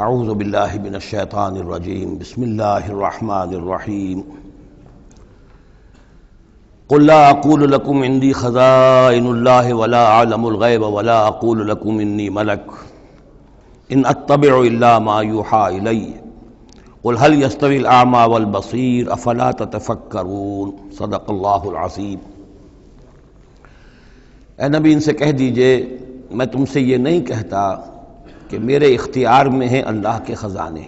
اعوذ باللہ من الشیطان الرجیم بسم اللہ الرحمن الرحیم قل لا اقول لکم عندی خزائن اللہ ولا اعلم الغیب ولا اقول لکم انی ملک ان اتبع الا ما یوحی الی قل هل یستوی الاعمی والبصیر افلا تتفکرون صدق اللہ العظیم۔ اے نبی ان سے کہہ دیجئے میں تم سے یہ نہیں کہتا کہ میرے اختیار میں ہیں اللہ کے خزانے،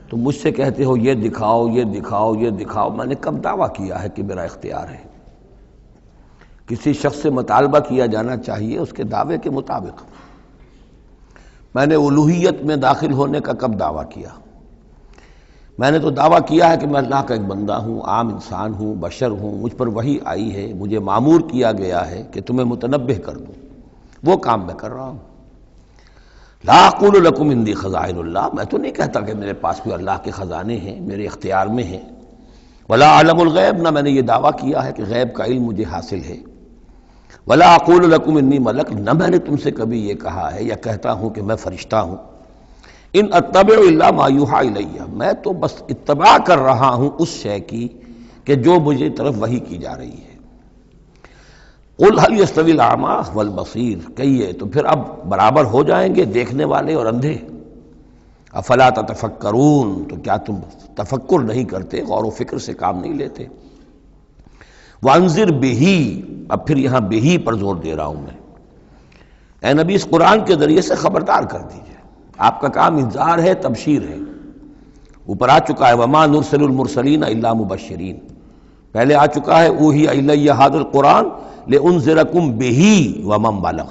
تم مجھ سے کہتے ہو یہ دکھاؤ یہ دکھاؤ یہ دکھاؤ۔ میں نے کب دعویٰ کیا ہے کہ میرا اختیار ہے؟ کسی شخص سے مطالبہ کیا جانا چاہیے اس کے دعوے کے مطابق۔ میں نے الوہیت میں داخل ہونے کا کب دعویٰ کیا؟ میں نے تو دعویٰ کیا ہے کہ میں اللہ کا ایک بندہ ہوں، عام انسان ہوں، بشر ہوں، مجھ پر وحی آئی ہے، مجھے مامور کیا گیا ہے کہ تمہیں متنبہ کر دوں، وہ کام میں کر رہا ہوں۔ لا اقول لکم عندی خزائن اللہ، میں تو نہیں کہتا کہ میرے پاس کوئی اللہ کے خزانے ہیں، میرے اختیار میں ہیں۔ ولا اعلم الغیب، نہ میں نے یہ دعویٰ کیا ہے کہ غیب کا علم مجھے حاصل ہے۔ ولا اقول لکم انی ملک، نہ میں نے تم سے کبھی یہ کہا ہے یا کہتا ہوں کہ میں فرشتہ ہوں۔ ان اتبع الا ما یوحی الی، میں تو بس اتباع کر رہا ہوں اس شے کی کہ جو مجھے طرف وحی کی جا رہی ہے۔ قل هل یستوی الاعمی والبصیر، کہیے تو پھر اب برابر ہو جائیں گے دیکھنے والے اور اندھے؟ افلا تتفکرون، تو کیا تم تفکر نہیں کرتے، غور و فکر سے کام نہیں لیتے؟ وانذر بہ، اب پھر یہاں بہ پر زور دے رہا ہوں میں۔ اے نبی اس قرآن کے ذریعے سے خبردار کر دیجئے، آپ کا کام انذار ہے، تبشیر ہے۔ اوپر آ چکا ہے وما نرسل المرسلین الا مبشرین، پہلے آ چکا ہے اوحی الی ھذا القرآن لانذرکم بہ ومن بلغ،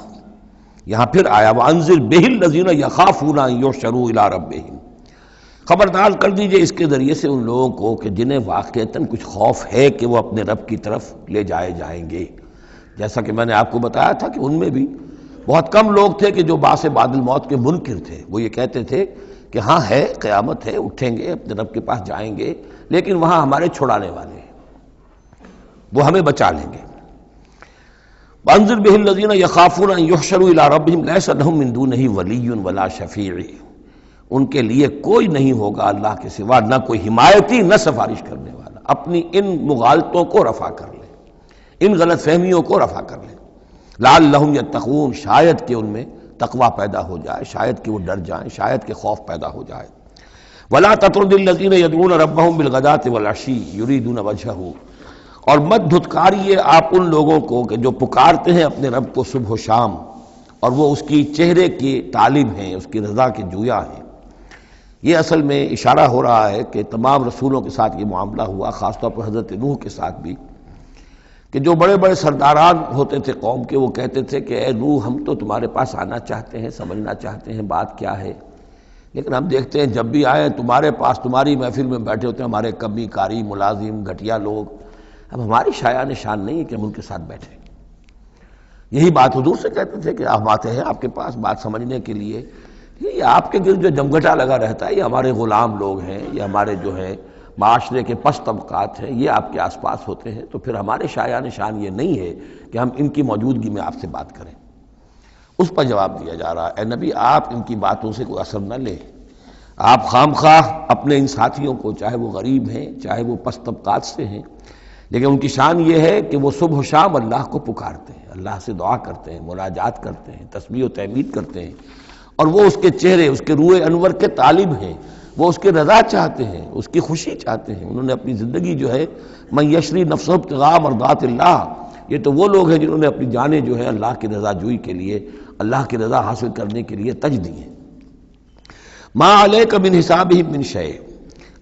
یہاں پھر آیا وانذر بہ الذین یخافون ان یحشروا الی ربہم، خبردار کر دیجئے اس کے ذریعے سے ان لوگوں کو کہ جنہیں واقعتاً کچھ خوف ہے کہ وہ اپنے رب کی طرف لے جائے جائیں گے۔ جیسا کہ میں نے آپ کو بتایا تھا کہ ان میں بھی بہت کم لوگ تھے کہ جو بعث بعد الموت کے منکر تھے، وہ یہ کہتے تھے کہ ہاں ہے، قیامت ہے، اٹھیں گے، اپنے رب کے پاس جائیں گے، لیکن وہاں ہمارے چھڑانے والے ہیں، وہ ہمیں بچا لیں گے۔ وانذر بہ الذین یخافون ان یحشروا الی ربہم لیس لہم من دونہ ولی ولا شفیع، ان کے لیے کوئی نہیں ہوگا اللہ کے سوا، نہ کوئی حمایتی نہ سفارش کرنے والا۔ اپنی ان مغالطوں کو رفع کر لیں، ان غلط فہمیوں کو رفع کر لیں۔ لعلہم یتقون، شاید کہ ان میں تقوی پیدا ہو جائے، شاید کہ وہ ڈر جائیں، شاید کہ خوف پیدا ہو جائے۔ ولا تطرد الذین یدعون ربہم بالغداۃ والعشی یریدون وجہہ، اور مت دھتکاریے آپ ان لوگوں کو کہ جو پکارتے ہیں اپنے رب کو صبح و شام اور وہ اس کی چہرے کی طالب ہیں، اس کی رضا کے جویا ہیں۔ یہ اصل میں اشارہ ہو رہا ہے کہ تمام رسولوں کے ساتھ یہ معاملہ ہوا، خاص طور پر حضرت نوح کے ساتھ بھی، کہ جو بڑے بڑے سرداران ہوتے تھے قوم کے، وہ کہتے تھے کہ اے نوح ہم تو تمہارے پاس آنا چاہتے ہیں، سمجھنا چاہتے ہیں بات کیا ہے، لیکن ہم دیکھتے ہیں جب بھی آئیں تمہارے پاس، تمہاری محفل میں بیٹھے ہوتے ہیں ہمارے کمی کاری ملازم گھٹیا لوگ، اب ہماری شایان نشان نہیں ہے کہ ہم ان کے ساتھ بیٹھیں۔ یہی بات حضور سے کہتے تھے کہ ہم آتے ہیں آپ کے پاس بات سمجھنے کے لیے، یہ آپ کے گرد جو جمگھٹا لگا رہتا ہے یہ ہمارے غلام لوگ ہیں، یہ ہمارے جو ہیں معاشرے کے پست طبقات ہیں، یہ آپ کے آس پاس ہوتے ہیں، تو پھر ہمارے شایان نشان یہ نہیں ہے کہ ہم ان کی موجودگی میں آپ سے بات کریں۔ اس پر جواب دیا جا رہا ہے اے نبی آپ ان کی باتوں سے کوئی اثر نہ لیں، آپ خام خواہ اپنے ان ساتھیوں کو، چاہے وہ غریب ہیں چاہے وہ پست طبقات سے ہیں، لیکن ان کی شان یہ ہے کہ وہ صبح و شام اللہ کو پکارتے ہیں، اللہ سے دعا کرتے ہیں، مناجات کرتے ہیں، تسبیح و تحمید کرتے ہیں، اور وہ اس کے چہرے، اس کے روح انور کے طالب ہیں، وہ اس کی رضا چاہتے ہیں، اس کی خوشی چاہتے ہیں۔ انہوں نے اپنی زندگی جو ہے من یشری نفسہ ابتغاء مرضات اللہ، یہ تو وہ لوگ ہیں جنہوں نے اپنی جانیں جو ہے اللہ کی رضا جوئی کے لیے، اللہ کی رضا حاصل کرنے کے لیے تج دی ہیں۔ ما علیک من حسابہم من شیء،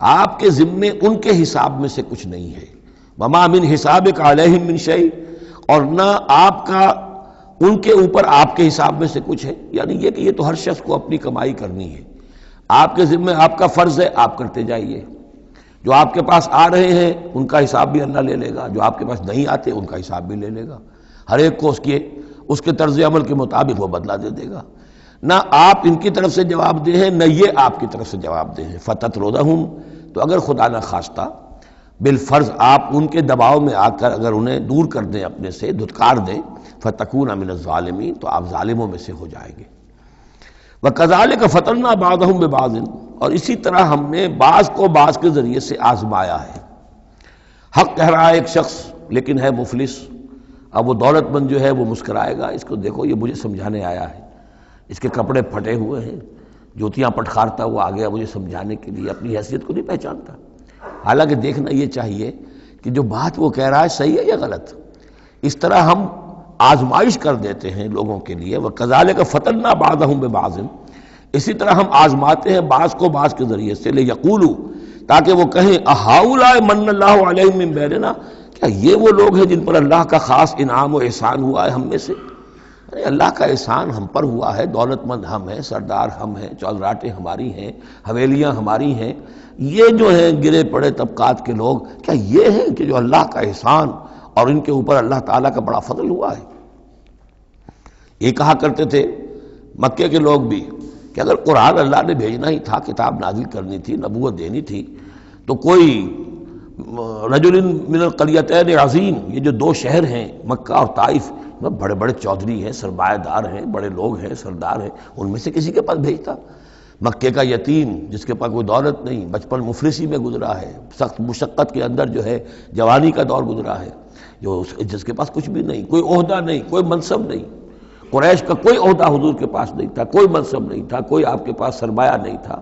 آپ کے ذمے ان کے حساب میں سے کچھ نہیں ہے۔ وما من حسابک علیہم من شیء، اور نہ آپ کا ان کے اوپر آپ کے حساب میں سے کچھ ہے، یعنی یہ کہ یہ تو ہر شخص کو اپنی کمائی کرنی ہے، آپ کے ذمہ آپ کا فرض ہے، آپ کرتے جائیے۔ جو آپ کے پاس آ رہے ہیں ان کا حساب بھی اللہ لے لے گا، جو آپ کے پاس نہیں آتے ان کا حساب بھی لے لے گا، ہر ایک کو اس کے طرز عمل کے مطابق وہ بدلہ دے دے گا۔ نہ آپ ان کی طرف سے جواب دہ ہیں، نہ یہ آپ کی طرف سے جواب دہ ہیں۔ فتطردہم، تو اگر خدا نہ خواستہ بالفرض آپ ان کے دباؤ میں آ کر اگر انہیں دور کر دیں اپنے سے، دھتکار دیں، فتکون من الظالمین، تو آپ ظالموں میں سے ہو جائیں گے۔ وَكَذَلِكَ فَتَنَّا بَعْضَهُم بِبَعْضٍ، اور اسی طرح ہم نے بعض کو بعض کے ذریعے سے آزمایا ہے۔ حق کہہ رہا ہے ایک شخص لیکن ہے مفلس، اب وہ دولت مند جو ہے وہ مسکرائے گا، اس کو دیکھو یہ مجھے سمجھانے آیا ہے، اس کے کپڑے پھٹے ہوئے ہیں، جوتیاں پٹخارتا ہوا آ گیا مجھے سمجھانے کے لیے، اپنی حیثیت کو نہیں پہچانتا۔ حالانکہ دیکھنا یہ چاہیے کہ جو بات وہ کہہ رہا ہے صحیح ہے یا غلط۔ اس طرح ہم آزمائش کر دیتے ہیں لوگوں کے لیے، وَكَذَلِكَ فَتَنَّا بَعْضَهُم بِبَعْضٍ، اسی طرح ہم آزماتے ہیں بعض کو بعض کے ذریعے سے، لِيَقُولُوا، تاکہ وہ کہیں أَهَٰؤُلَاءِ مَنَّ اللَّهُ عَلَيْهِم مِّن بَيْنِنَا، کیا یہ وہ لوگ ہیں جن پر اللہ کا خاص انعام و احسان ہوا ہے ہم میں سے؟ ارے اللہ کا احسان ہم پر ہوا ہے، دولت مند ہم ہیں، سردار ہم ہیں، چودراٹیں ہماری ہیں، حویلیاں ہماری ہیں، یہ جو ہیں گرے پڑے طبقات کے لوگ، کیا یہ ہیں کہ جو اللہ کا احسان اور ان کے اوپر اللہ تعالیٰ کا بڑا فضل ہوا ہے؟ یہ کہا کرتے تھے مکے کے لوگ بھی کہ اگر قرآن اللہ نے بھیجنا ہی تھا، کتاب نازل کرنی تھی، نبوت دینی تھی، تو کوئی رجل من القریتین عظیم، یہ جو دو شہر ہیں مکہ اور طائف، بڑے بڑے چودھری ہیں، سرمایہ دار ہیں، بڑے لوگ ہیں، سردار ہیں، ان میں سے کسی کے پاس بھیجتا۔ مکے کا یتیم جس کے پاس کوئی دولت نہیں، بچپن مفلسی میں گزرا ہے، سخت مشقت کے اندر جو ہے جوانی کا دور گزرا ہے، جس کے پاس کچھ بھی نہیں، کوئی عہدہ نہیں، کوئی منصب نہیں، قریش کا کوئی عہدہ حضور کے پاس نہیں تھا، کوئی منصب نہیں تھا، کوئی آپ کے پاس سرمایہ نہیں تھا،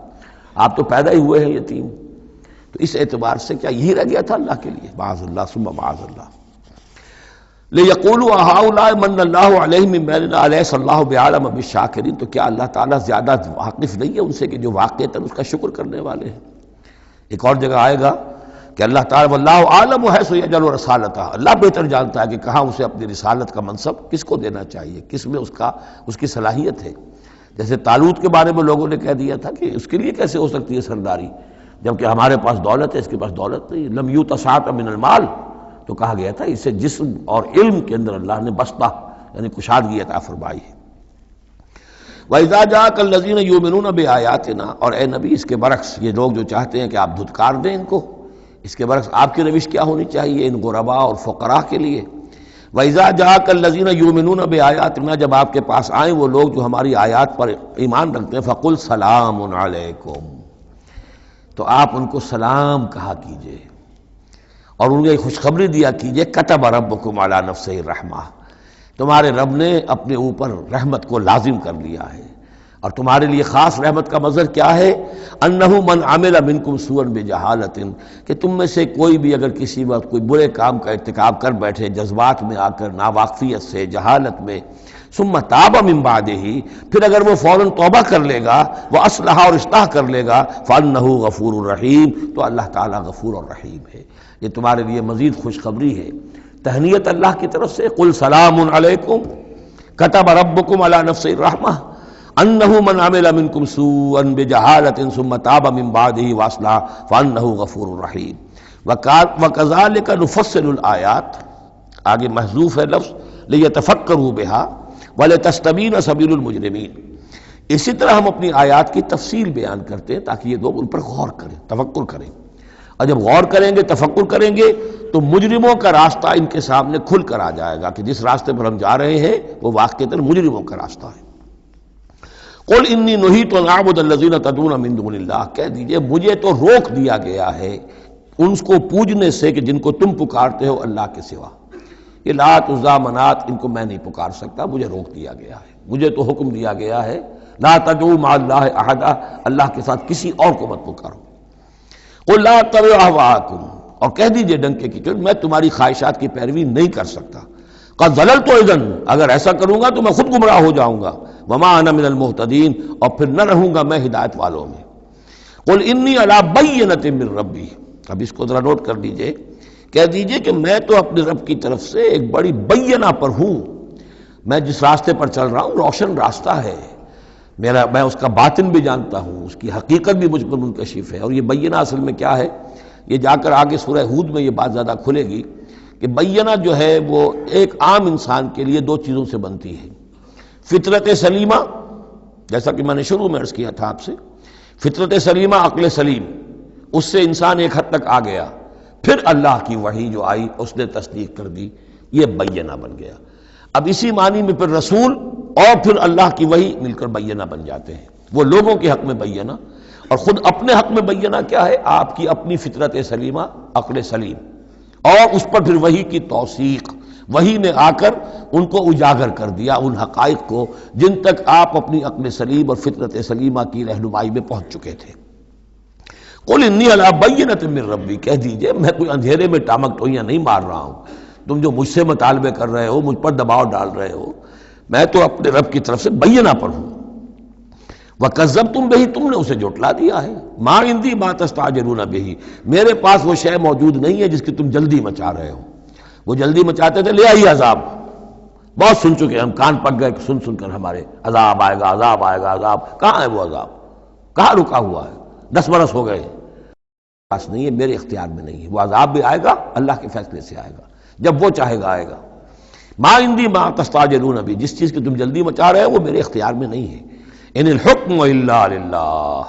آپ تو پیدا ہی ہوئے ہیں یتیم، تو اس اعتبار سے کیا یہی رہ گیا تھا اللہ کے لیے؟ معاذ اللہ ثم معاذ اللہ۔ لِيَقُولُوا أَهَٰؤُلَاءِ مَنَّ اللَّهُ عَلَيْهِم مِّن بَيْنِنَا أَلَيْسَ اللَّهُ بِأَعْلَمَ بِالشَّاكِرِينَ، تو کیا اللہ تعالیٰ زیادہ واقف نہیں ہے ان سے کہ جو واقعتاً اس کا شکر کرنے والے ہیں؟ ایک اور جگہ آئے گا کہ اللہ تعالیٰ وَاللَّهُ أَعْلَمُ حَيْثُ يَجْعَلُ رِسَالَتَهُ، اللہ بہتر جانتا ہے کہ کہاں اسے اپنی رسالت کا منصب کس کو دینا چاہیے، کس میں اس کی صلاحیت ہے۔ جیسے طالوت کے بارے میں لوگوں نے کہہ دیا تھا کہ اس کے لیے کیسے ہو سکتی ہے سرداری، جبکہ ہمارے پاس دولت ہے، اس کے پاس دولت نہیں، لم یؤت سعۃ من المال، تو کہا گیا تھا اسے جسم اور علم کے اندر اللہ نے بسطہ یعنی کشادگی عطا فرمائی ہے۔ وَإِذَا جَاءَكَ الَّذِينَ يُؤْمِنُونَ بِآيَاتِنَا، اور اے نبی اس کے برعکس یہ لوگ جو چاہتے ہیں کہ آپ دھتکار دیں ان کو، اس کے برعکس آپ کی روش کیا ہونی چاہیے ان غرباء اور فقراء کے لیے؟ وَإِذَا جَاءَكَ الَّذِينَ يُؤْمِنُونَ بِآيَاتِنَا، جب آپ کے پاس آئیں وہ لوگ جو ہماری آیات پر ایمان رکھتے ہیں، فَقُلْ سَلَامٌ عَلَيْكُمْ، تو آپ ان کو سلام کہا کیجئے اور انہیں خوشخبری دیا کیجئے، کتب ربکم علی نفسہ الرحمہ، تمہارے رب نے اپنے اوپر رحمت کو لازم کر لیا ہے، اور تمہارے لیے خاص رحمت کا مظہر کیا ہے؟ انہ من عمل منکم سوءا بجہالۃ، کہ تم میں سے کوئی بھی اگر کسی وقت کوئی برے کام کا ارتکاب کر بیٹھے، جذبات میں آ کر، ناواقفیت سے، جہالت میں، ثم تاب من بعدہ، پھر اگر وہ فوراً توبہ کر لے گا، وہ اصلح اور اصلاح کر لے گا، فانہ غفور الرحیم، تو اللہ تعالیٰ غفور الرحیم ہے۔ یہ تمہارے لیے مزید خوشخبری ہے، تہنیت اللہ کی طرف سے، قل سلام علیکم کتب ربکم علی نفسہ الرحمہ انہ من عمل منکم سوءا بجہالۃ ثم تاب من بعدہ واصلح فانہ غفور الرحیم۔ وکذالک نفصل الآیات، آگے محذوف ہے لفظ لیتفکروا بہا ولتستبین سبیل المجرمین، اسی طرح ہم اپنی آیات کی تفصیل بیان کرتے ہیں تاکہ یہ لوگ ان پر غور کریں، تفکر کریں، اور جب غور کریں گے، تفکر کریں گے، تو مجرموں کا راستہ ان کے سامنے کھل کر آ جائے گا کہ جس راستے پر ہم جا رہے ہیں وہ واقعتاً مجرموں کا راستہ ہے۔ قل انی نہیت ان اعبد الذین تدعون من دون اللہ، کہہ دیجئے مجھے تو روک دیا گیا ہے ان کو پوجنے سے کہ جن کو تم پکارتے ہو اللہ کے سوا، یہ لات عزا منات ان کو میں نہیں پکار سکتا، مجھے روک دیا گیا ہے، مجھے تو حکم دیا گیا ہے لا تدعوا مع اللہ احدا، اللہ کے ساتھ کسی اور کو مت پکارو۔ قل لا اتبع اہواءکم، اور کہہ دیجئے ڈنکے کی چوٹ میں تمہاری خواہشات کی پیروی نہیں کر سکتا، قد ضللت اذا، اگر ایسا کروں گا تو میں خود گمراہ ہو جاؤں گا، وما انا من المہتدین، اور پھر نہ رہوں گا میں ہدایت والوں میں۔ قل انی علی بینۃ من ربی، اب اس کو ذرا نوٹ کر لیجئے، کہہ دیجئے کہ میں تو اپنے رب کی طرف سے ایک بڑی بینہ پر ہوں، میں جس راستے پر چل رہا ہوں روشن راستہ ہے، میں اس کا باطن بھی جانتا ہوں، اس کی حقیقت بھی مجھ پر منکشف ہے۔ اور یہ بینہ اصل میں کیا ہے، یہ جا کر آگے سورہ ہود میں یہ بات زیادہ کھلے گی کہ بینہ جو ہے وہ ایک عام انسان کے لیے دو چیزوں سے بنتی ہے، فطرت سلیمہ، جیسا کہ میں نے شروع میں عرض کیا تھا آپ سے، فطرت سلیمہ، عقل سلیم، اس سے انسان ایک حد تک آ گیا، پھر اللہ کی وحی جو آئی اس نے تصدیق کر دی، یہ بینہ بن گیا۔ اب اسی معنی میں پھر رسول اور پھر اللہ کی وحی مل کر بینہ بن جاتے ہیں۔ وہ لوگوں کے حق میں بینہ، اور خود اپنے حق میں بینہ کیا ہے؟ آپ کی اپنی فطرت سلیمہ، عقل سلیم، اور اس پر پھر وحی کی توثیق، وحی نے آ کر ان کو اجاگر کر دیا، ان حقائق کو جن تک آپ اپنی عقل سلیم اور فطرت سلیمہ کی رہنمائی میں پہنچ چکے تھے۔ قل انی علی بینۃ من ربی، کہہ دیجئے میں کوئی اندھیرے میں ٹامک ٹوئیاں نہیں مار رہا ہوں، تم جو مجھ سے مطالبے کر رہے ہو، مجھ پر دباؤ ڈال رہے ہو، میں تو اپنے رب کی طرف سے بینہ پر ہوں۔ وَكَذَّبْتُمْ بِهِ، تم نے اسے جھٹلا دیا ہے۔ مَا عِندِي مَا تَسْتَعْجِلُونَ بِهِ، میرے پاس وہ شے موجود نہیں ہے جس کی تم جلدی مچا رہے ہو۔ وہ جلدی مچاتے تھے، لے آئیے عذاب، بہت سن چکے ہم، کان پک گئے سن سن کر ہمارے، عذاب آئے گا، عذاب آئے گا، عذاب کہاں ہے؟ وہ عذاب کہاں رکا ہوا ہے؟ 10 برس ہو گئے، پاس نہیں ہے، میرے اختیار میں نہیں ہے۔ وہ عذاب بھی آئے گا، اللہ کے فیصلے سے آئے گا، جب وہ چاہے گا آئے گا۔ ما عندی ما تستعجلون بھی، جس چیز کی تم جلدی مچا رہے ہو وہ میرے اختیار میں نہیں ہے۔ ان الحکم الا للہ،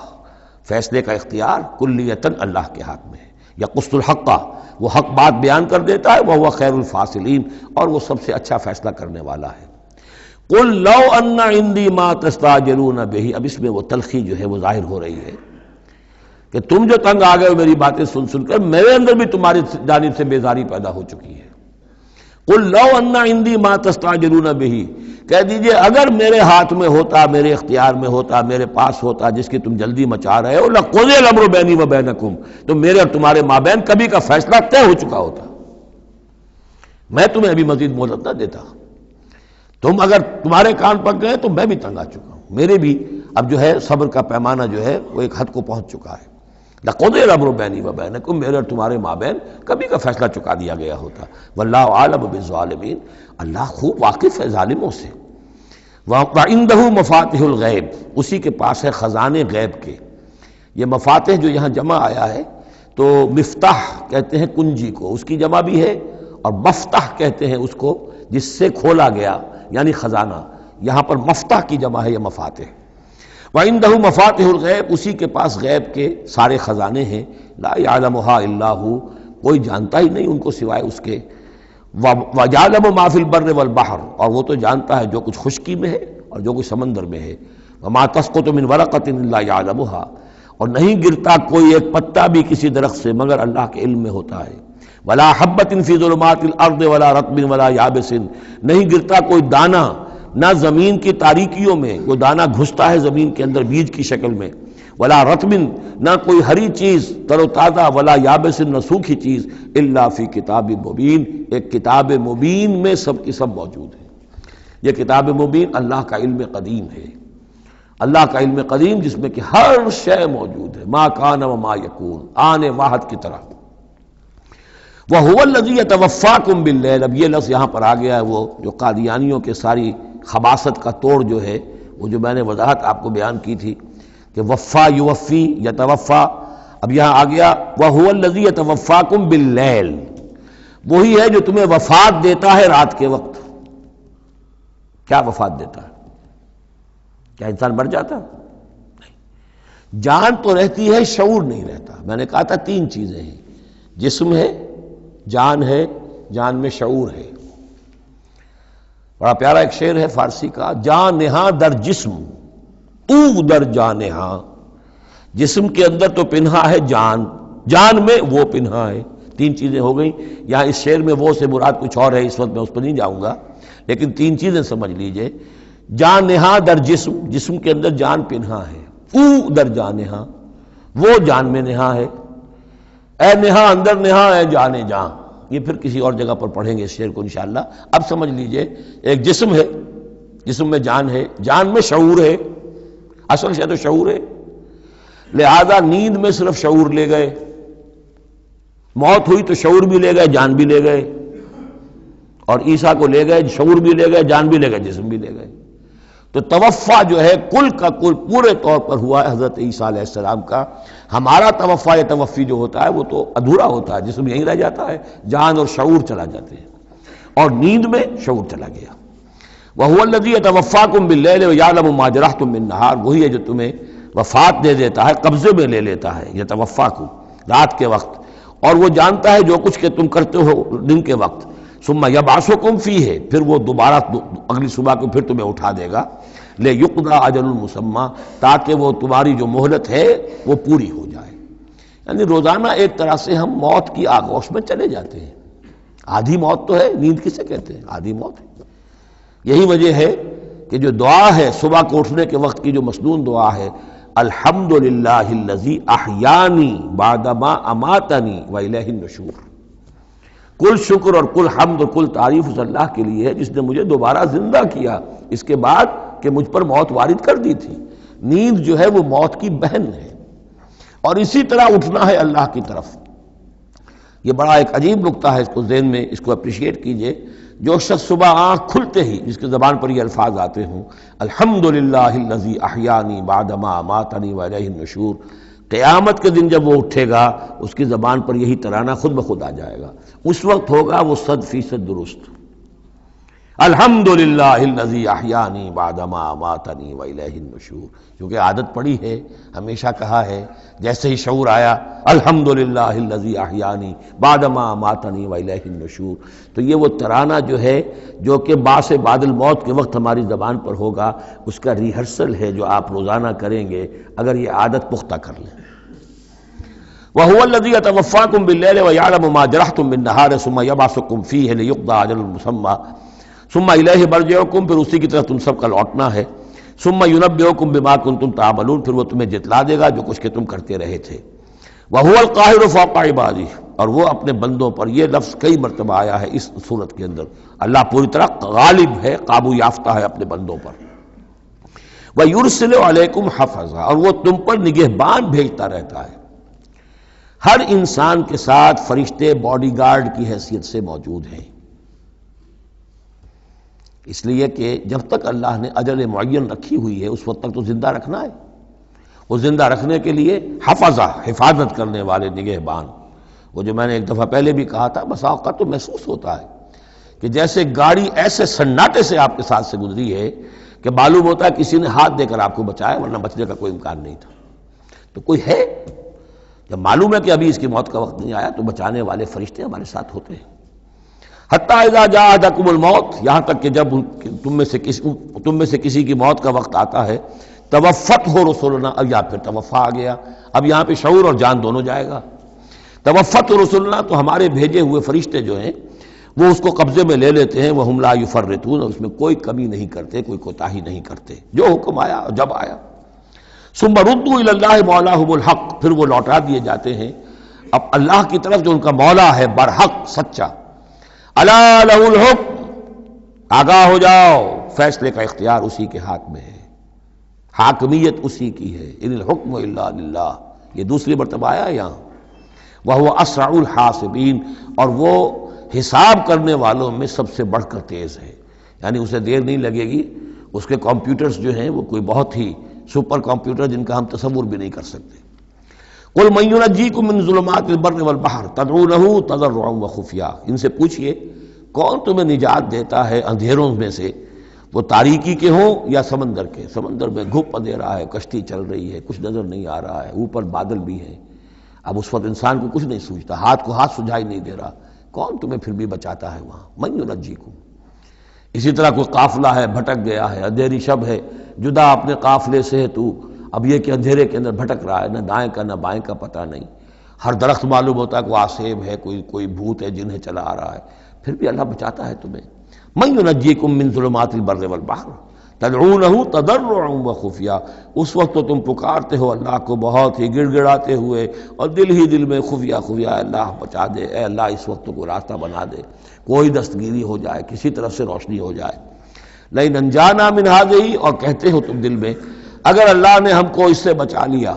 فیصلے کا اختیار کلیتاً اللہ کے ہاتھ میں ہے۔ یقص الحق، وہ حق بات بیان کر دیتا ہے، وہو خیر الفاصلین، اور وہ سب سے اچھا فیصلہ کرنے والا ہے۔ قل لو ان عندی ما تستعجلون به، اب اس میں وہ تلخی جو ہے وہ ظاہر ہو رہی ہے کہ تم جو تنگ آ گئے ہو میری باتیں سن سن کر، میرے اندر بھی تمہاری جانب سے بیزاری پیدا ہو چکی ہے۔ قل لو ان عندی ما تستعجلون به، کہہ دیجئے اگر میرے ہاتھ میں ہوتا، میرے اختیار میں ہوتا، میرے پاس ہوتا جس کی تم جلدی مچا رہے ہو، لقضی الامر بینی و بینکم، تو میرے اور تمہارے مابین کبھی کا فیصلہ طے ہو چکا ہوتا، میں تمہیں ابھی مزید مہلت نہ دیتا۔ تم اگر تمہارے کان پک گئے تو میں بھی تنگ آ چکا ہوں، میرے بھی اب جو ہے صبر کا پیمانہ جو ہے وہ ایک حد کو پہنچ چکا ہے۔ لقضی الامر بینی و بینکم، میرے اور تمہارے مابین کبھی کا فیصلہ چکا دیا گیا ہوتا۔ واللہ عالم بالظالمین، اللہ خوب واقف ہے ظالموں سے۔ وَعِندَهُ مَفَاتِحُ الْغَیب، اسی کے پاس ہے خزانے غیب کے۔ یہ مفاتح جو یہاں جمع آیا ہے تو مفتاح کہتے ہیں کنجی کو، اس کی جمع بھی ہے، اور مفتاح کہتے ہیں اس کو جس سے کھولا گیا، یعنی خزانہ۔ یہاں پر مفتاح کی جمع ہے یا مفاتح۔ وَعِندَهُ مَفَاتِحُ الْغَیب، اسی کے پاس غیب کے سارے خزانے ہیں۔ لا يعلمها الا هو، کوئی جانتا ہی نہیں ان کو سوائے اس کے۔ وَيَعْلَمُ مَا فِي الْبَرِّ وَالْبَحْرِ، اور وہ تو جانتا ہے جو کچھ خشکی میں ہے اور جو کچھ سمندر میں ہے۔ وَمَا تَسْقُطُ مِنْ وَرَقَةٍ إِلَّا يَعْلَمُهَا، اور نہیں گرتا کوئی ایک پتا بھی کسی درخت سے مگر اللہ کے علم میں ہوتا ہے۔ وَلَا حَبَّةٍ فِي ظُلُمَاتِ الْأَرْضِ وَلَا رَطْبٍ وَلَا يَابِسٍ، نہیں گرتا کوئی دانہ نہ زمین کی تاریکیوں میں، وہ دانہ گھستا ہے زمین کے اندر بیج کی شکل میں، ولا رطبن، نہ کوئی ہری چیز تر و تازہ، ولا یابس، نہ سوکھی چیز، الا فی کتاب مبین، ایک کتاب مبین میں سب کی سب موجود ہے۔ یہ کتاب مبین اللہ کا علم قدیم ہے، اللہ کا علم قدیم جس میں کہ ہر شے موجود ہے، ما کان و ما یکون، آن واحد کی طرح۔ وَهُوَ الَّذِي يَتَوَفَّاكُم بِاللَّيْلِ، اب یہ لفظ یہاں پر آ گیا ہے، وہ جو قادیانیوں کے ساری خباثت کا توڑ جو ہے، وہ جو میں نے وضاحت آپ کو بیان کی تھی کہ وفا یوفی یتوفا، اب یہاں آ گیا وَهُوَ الَّذِي يَتَوَفَّاكُم بِاللَّيْلِ، وہی ہے جو تمہیں وفات دیتا ہے رات کے وقت۔ کیا وفات دیتا ہے؟ کیا انسان مر جاتا؟ نہیں، جان تو رہتی ہے، شعور نہیں رہتا۔ میں نے کہا تھا 3 چیزیں ہیں، جسم ہے، جان ہے، جان میں شعور ہے۔ بڑا پیارا ایک شعر ہے فارسی کا، جان نہاں در جسم او در جان نہاں، جسم کے اندر تو پنہا ہے جان، جان میں وہ پنہا ہے۔ 3 چیزیں ہو گئیں۔ یہاں اس شعر میں وہ سے مراد کچھ اور ہے، اس وقت میں اس پر نہیں جاؤں گا، لیکن 3 چیزیں سمجھ لیجئے۔ جان نہاں در جسم، جسم کے اندر جان پنہا ہے، او در جان نہاں، وہ جان میں نہاں ہے۔ اے نہاں اندر نہاں اے جانے جاں، یہ پھر کسی اور جگہ پر پڑھیں گے اس شعر کو انشاءاللہ۔ اب سمجھ لیجئے، ایک جسم ہے، جسم میں جان ہے، جان میں شعور ہے، اصل شے تو شعور ہے، لہذا نیند میں صرف شعور لے گئے، موت ہوئی تو شعور بھی لے گئے، جان بھی لے گئے، اور عیسیٰ کو لے گئے، شعور بھی لے گئے، جان بھی لے گئے، جسم بھی لے گئے۔ تو توفع جو ہے کل کا کل پورے طور پر ہوا ہے حضرت عیسیٰ علیہ السلام کا۔ ہمارا توفع توفی جو ہوتا ہے وہ تو ادھورا ہوتا ہے، جسم یہیں رہ جاتا ہے، جان اور شعور چلا جاتے ہیں، اور نیند میں شعور چلا گیا۔ وَهُوَ الَّذِي يَتَوَفَّاكُم بِاللَّيْلِ وَيَعْلَمُ مَا جَرَحْتُم بِالنَّهَارِ، وہی ہے جو تمہیں وفات دے دیتا ہے، قبضے میں لے لیتا ہے، یتوفاکم رات کے وقت، اور وہ جانتا ہے جو کچھ کہ تم کرتے ہو دن کے وقت۔ ثم یبعثکم فیہ، پھر وہ دوبارہ اگلی صبح کو پھر تمہیں اٹھا دے گا، لیقضی اجل مسمی، تاکہ وہ تمہاری جو مہلت ہے وہ پوری ہو جائے۔ یعنی روزانہ ایک طرح سے ہم موت کی آغوش میں چلے جاتے ہیں۔ آدھی موت تو ہے، نیند کسے کہتے ہیں؟ آدھی موت ہے۔ یہی وجہ ہے کہ جو دعا ہے صبح کو اٹھنے کے وقت کی، جو مسنون دعا ہے، الحمدللہ الذی احیانی بعدما اماتنی والیہ النشور، کل شکر اور کل حمد اور کل تعریف اس اللہ کے لیے ہے جس نے مجھے دوبارہ زندہ کیا اس کے بعد کہ مجھ پر موت وارد کر دی تھی۔ نیند جو ہے وہ موت کی بہن ہے، اور اسی طرح اٹھنا ہے اللہ کی طرف۔ یہ بڑا ایک عجیب نکتہ ہے، اس کو ذہن میں اس کو اپریشیٹ کیجئے۔ جو شخص صبح آنکھ کھلتے ہی جس کی زبان پر یہ الفاظ آتے ہوں، الحمدللہ الذی احیانی بعدما اماتنی والیہ النشور، قیامت کے دن جب وہ اٹھے گا اس کی زبان پر یہی ترانہ خود بخود آ جائے گا، اس وقت ہوگا وہ 100% درست۔ الحمدللہ الذی احیانی بعدما اماتنی والیہ النشور، کیونکہ عادت پڑی ہے، ہمیشہ کہا ہے، جیسے ہی شعور آیا الحمدللہ الذی احیانی بعدما اماتنی والیہ النشور، تو یہ وہ ترانہ جو ہے جو کہ باعث بعد الموت کے وقت ہماری زبان پر ہوگا، اس کا ریہرسل ہے جو آپ روزانہ کریں گے اگر یہ عادت پختہ کر لیں۔ وَهُوَ الَّذِي يَتَوَفَّاكُم بِاللَّيْلِ وَيَعْلَمُ مَا جَرَحْتُم بِالنَّهَارِ ثُمَّ يَبْعَثُكُم فِيهِ لِيُقْضَىٰ أَجَلٌ مُّسَمًّى ثُمَّ إِلَيْهِ مَرْجِعُكُم، پھر اسی کی طرف تم سب کا لوٹنا ہے۔ ثُمَّ يُنَبِّئُكُم بِمَا كُنتُمْ تَعْمَلُونَ، پھر وہ تمہیں جتلا دے گا جو کچھ کہ تم کرتے رہے تھے۔ وَهُوَ الْقَاهِرُ فَوْقَ عِبَادِهِ، اور وہ اپنے بندوں پر، یہ لفظ کئی مرتبہ آیا ہے اس صورت کے اندر، اللہ پوری طرح غالب ہے، قابو یافتہ ہے اپنے بندوں پر۔ وَيُرْسِلُ عَلَيْكُمْ حَفَظًا، اور وہ تم پر نگہبان بھیجتا رہتا ہے۔ ہر انسان کے ساتھ فرشتے باڈی گارڈ کی حیثیت سے موجود ہیں، اس لیے کہ جب تک اللہ نے اجل معین رکھی ہوئی ہے اس وقت تک تو زندہ رکھنا ہے۔ وہ زندہ رکھنے کے لیے حفظہ، حفاظت کرنے والے نگہبان، وہ جو میں نے ایک دفعہ پہلے بھی کہا تھا، بسا اوقات تو محسوس ہوتا ہے کہ جیسے گاڑی ایسے سناٹے سے آپ کے ساتھ سے گزری ہے کہ معلوم ہوتا ہے کسی نے ہاتھ دے کر آپ کو بچایا، ورنہ بچنے کا کوئی امکان نہیں تھا۔ تو کوئی ہے، جب معلوم ہے کہ ابھی اس کی موت کا وقت نہیں آیا تو بچانے والے فرشتے ہمارے ساتھ ہوتے ہیں۔ حتیٰ اذا جاء احدکم الموت، یہاں تک کہ جب تم میں سے کسی کی موت کا وقت آتا ہے، توفته رسلنا، اب یا پھر توفا آ گیا، اب یہاں پہ شعور اور جان دونوں جائے گا۔ توفته رسلنا، تو ہمارے بھیجے ہوئے فرشتے جو ہیں وہ اس کو قبضے میں لے لیتے ہیں، وہم لا یفرطون، اور اس میں کوئی کمی نہیں کرتے، کوئی کوتاہی نہیں کرتے، جو حکم آیا اور جب آیا۔ ثم ردوا الی اللہ مولاہم الحق، پھر وہ لوٹا دیے جاتے ہیں اب اللہ کی طرف جو ان کا مولا ہے برحق، سچا۔ الا لہ الحکم، آگاہ ہو جاؤ، فیصلے کا اختیار اسی کے ہاتھ میں ہے، حاکمیت اسی کی ہے، ان الحکم الا للہ، یہ دوسری مرتبہ آیا یہاں۔ وہو اسرع الحاسبین، اور وہ حساب کرنے والوں میں سب سے بڑھ کر تیز ہے، یعنی اسے دیر نہیں لگے گی، اس کے کمپیوٹرز جو ہیں وہ کوئی بہت ہی سپر کمپیوٹر جن کا ہم تصور بھی نہیں کر سکتے۔ قل من ینجیکم من ظلمات البر والبحر تدعونہ تضرعا وخفیا، ان سے پوچھئے کون تمہیں نجات دیتا ہے اندھیروں میں سے، وہ تاریکی کے ہوں یا سمندر کے، سمندر میں گھپ اندھیرا ہے، کشتی چل رہی ہے، کچھ نظر نہیں آ رہا ہے، اوپر بادل بھی ہیں، اب اس وقت انسان کو کچھ نہیں سوچتا، ہاتھ کو ہاتھ سجھائی نہیں دے رہا، کون تمہیں پھر بھی بچاتا ہے وہاں؟ من ینجیکم۔ اسی طرح کوئی قافلہ ہے، بھٹک گیا ہے، اندھیری شب ہے، جدا اپنے قافلے سے ہے تو اب یہ کہ اندھیرے کے اندر بھٹک رہا ہے، نہ دائیں کا نہ بائیں کا پتہ نہیں، ہر درخت معلوم ہوتا ہے کوئی آسیب ہے، کوئی بھوت ہے جنہیں چلا آ رہا ہے، پھر بھی اللہ بچاتا ہے تمہیں۔ من ینجیکم من ظلمات البر والبحر تدعونہ تضرعا وخفیا، اس وقت تو تم پکارتے ہو اللہ کو بہت ہی گڑ گڑاتے ہوئے اور دل ہی دل میں خفیہ خفیہ، اے اللہ بچا دے، اے اللہ اس وقت کو راستہ بنا دے، کوئی دستگیری ہو جائے، کسی طرف سے روشنی ہو جائے۔ لئن انجانا من ہذہ، اور کہتے ہو تم دل میں اگر اللہ نے ہم کو اس سے بچا لیا،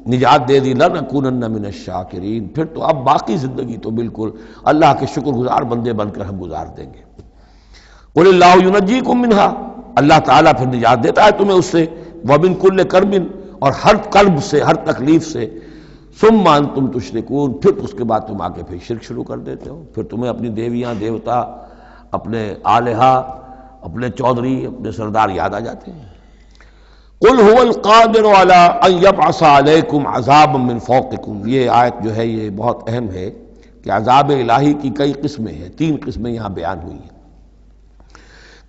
نجات دے دی، لنکونن من الشاکرین، پھر تو اب باقی زندگی تو بالکل اللہ کے شکر گزار بندے بن کر ہم گزار دیں گے۔ قل اللہ ینجیکم منہا، اللہ تعالیٰ پھر نجات دیتا ہے تمہیں اس سے، ومن کل کرب، اور ہر کرب سے، ہر تکلیف سے، ثم انتم تشرکون، پھر اس کے بعد تم آ کے پھر شرک شروع کر دیتے ہو، پھر تمہیں اپنی دیویاں دیوتا، اپنے آلہہ، اپنے چودھری، اپنے سردار یاد آ جاتے ہیں۔ قل هو القادر على ان يبعث عليكم عذابا من فوقكم، یہ آیت جو ہے یہ بہت اہم ہے کہ عذاب الہی کی کئی قسمیں ہیں، 3 قسمیں یہاں بیان ہوئی ہیں۔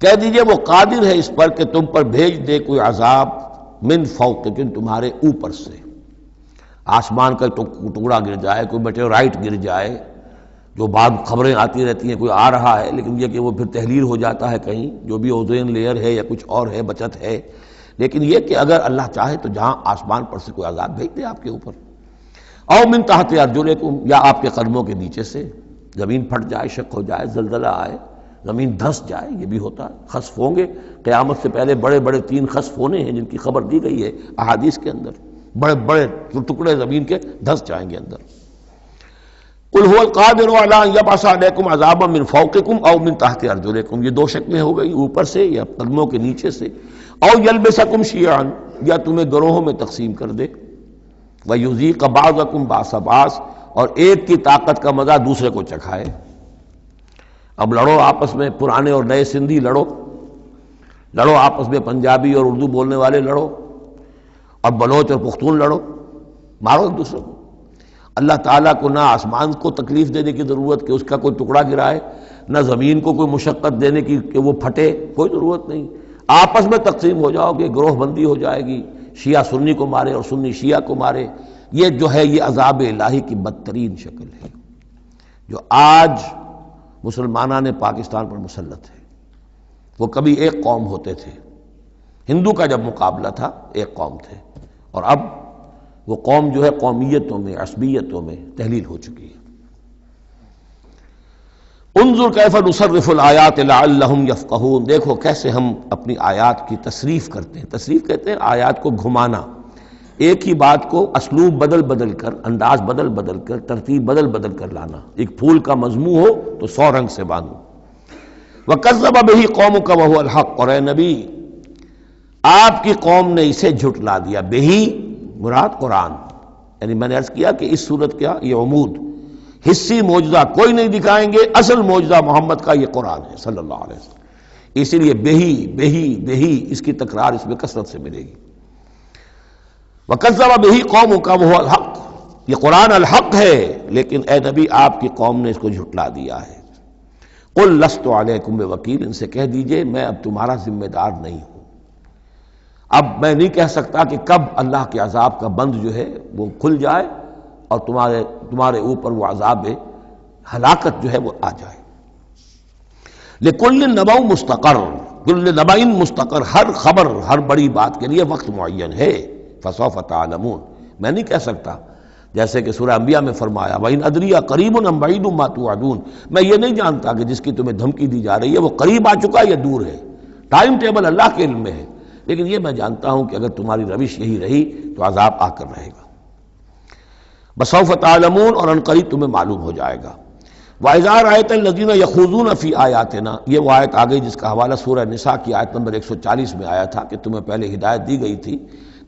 کہہ دیجئے وہ قادر ہے اس پر کہ تم پر بھیج دے کوئی عذاب من فوقکم، تمہارے اوپر سے، آسمان کا ٹکڑا گر جائے، کوئی میٹیورائٹ گر جائے، جو بعد خبریں آتی رہتی ہیں کوئی آ رہا ہے، لیکن یہ کہ وہ پھر تحلیل ہو جاتا ہے کہیں، جو بھی اوزون لیئر ہے یا کچھ اور ہے بچت ہے، لیکن یہ کہ اگر اللہ چاہے تو جہاں آسمان پر سے کوئی عذاب بھیج دے آپ کے اوپر، او من تحت ارجلکم، یا آپ کے قدموں کے نیچے سے، زمین پھٹ جائے، شق ہو جائے، زلزلہ آئے، زمین دھنس جائے، یہ بھی ہوتا ہے، خسف ہوں گے، قیامت سے پہلے بڑے بڑے 3 خسف ہونے ہیں جن کی خبر دی گئی ہے احادیث کے اندر، بڑے بڑے ٹکڑے زمین کے دھنس جائیں گے اندر۔ قل هو القادر على ان يبعث عليكم عذابا من فوقكم او من تحت ارجلكم، یہ 2 شکلیں ہو گئی، اوپر سے یا قدموں کے نیچے سے، او يلبسكم شيعا، یا تمہیں گروہوں میں تقسیم کر دے، ويذيق بعضكم بعض بعض، اور ایک کی طاقت کا مزہ دوسرے کو چکھائے۔ اب لڑو آپس میں، پرانے اور نئے سندھی لڑو آپس میں، پنجابی اور اردو بولنے والے لڑو، اور بلوچ اور پختون لڑو، مارو ایک دوسرے کو۔ اللہ تعالیٰ کو نہ آسمان کو تکلیف دینے کی ضرورت کہ اس کا کوئی ٹکڑا گرائے، نہ زمین کو کوئی مشقت دینے کی کہ وہ پھٹے، کوئی ضرورت نہیں، آپس میں تقسیم ہو جاؤ گے، گروہ بندی ہو جائے گی، شیعہ سنی کو مارے اور سنی شیعہ کو مارے۔ یہ جو ہے یہ عذاب الہی کی بدترین شکل ہے جو آج مسلمانان پاکستان پر مسلط ہے۔ وہ کبھی ایک قوم ہوتے تھے، ہندو کا جب مقابلہ تھا ایک قوم تھے، اور اب وہ قوم جو ہے قومیتوں میں، عصبیتوں میں تحلیل ہو چکی ہے۔ انظر کیف نصرف الآیات لعلہم یفقہون، دیکھو کیسے ہم اپنی آیات کی تصریف کرتے ہیں۔ تصریف کہتے ہیں آیات کو گھمانا، ایک ہی بات کو اسلوب بدل بدل کر، انداز بدل بدل کر، ترتیب بدل بدل کر لانا۔ ایک پھول کا مضمون ہو تو 100 رنگ سے باندھو۔ وَكَذَّبَ بِهِ قَوْمُكَ وَهُوَ الْحَقُّ، اور اے نبی آپ کی قوم نے اسے جھٹلا دیا۔ بہی مراد قرآن، یعنی میں نے عرض کیا کہ اس صورت کیا یہ عمود، حصی معجزہ کوئی نہیں دکھائیں گے، اصل معجزہ محمد کا یہ قرآن ہے صلی اللہ علیہ وسلم، اسی لیے بہی بہی بہی اس کی تکرار اس میں کثرت سے ملے گی۔ وَكَذَّبَ بِهِ قَوْمُكَ وَهُوَ الْحَقُّ، یہ قرآن الحق ہے، لیکن اے نبی آپ کی قوم نے اس کو جھٹلا دیا ہے۔ قُلْ لَسْتُ عَلَيْكُمْ بِوَكِيلٍ، ان سے کہہ دیجئے میں اب تمہارا ذمہ دار نہیں ہوں۔ اب میں نہیں کہہ سکتا کہ کب اللہ کے عذاب کا بند جو ہے وہ کھل جائے اور تمہارے اوپر وہ عذاب ہلاکت جو ہے وہ آ جائے۔ لِكُلِّ نَبَوْ مُسْتَقَرٌ، كُلِّ نَبَإٍ مُسْتَقَرٌ، ہر خبر، ہر بڑی بات کے لیے وقت معین ہے۔ فَسَوْفَ تَعْلَمُونَ، میں نہیں کہہ سکتا، جیسے کہ سورہ انبیاء میں فرمایا وَإِنْ أَدْرِيَ قَرِيبٌ أَمْ بَعِيدٌ مَا تُوعَدُونَ، میں یہ نہیں جانتا کہ جس کی تمہیں دھمکی دی جا رہی ہے وہ قریب آ چکا ہے یا دور ہے، ٹائم ٹیبل اللہ کے علم میں ہے، لیکن یہ میں جانتا ہوں کہ اگر تمہاری روش یہی رہی تو عذاب آ کر رہے گا۔ بسوف تعلمون، اور ان قریب تمہیں معلوم ہو جائے گا۔ وَإِذَا رَأَيْتَ الَّذِينَ يَخُوضُونَ فِي آيَاتِنَا، یہ وہ آیت آ گئی جس کا حوالہ سورہ نساء کی آیت نمبر 140 میں آیا تھا کہ تمہیں پہلے ہدایت دی گئی تھی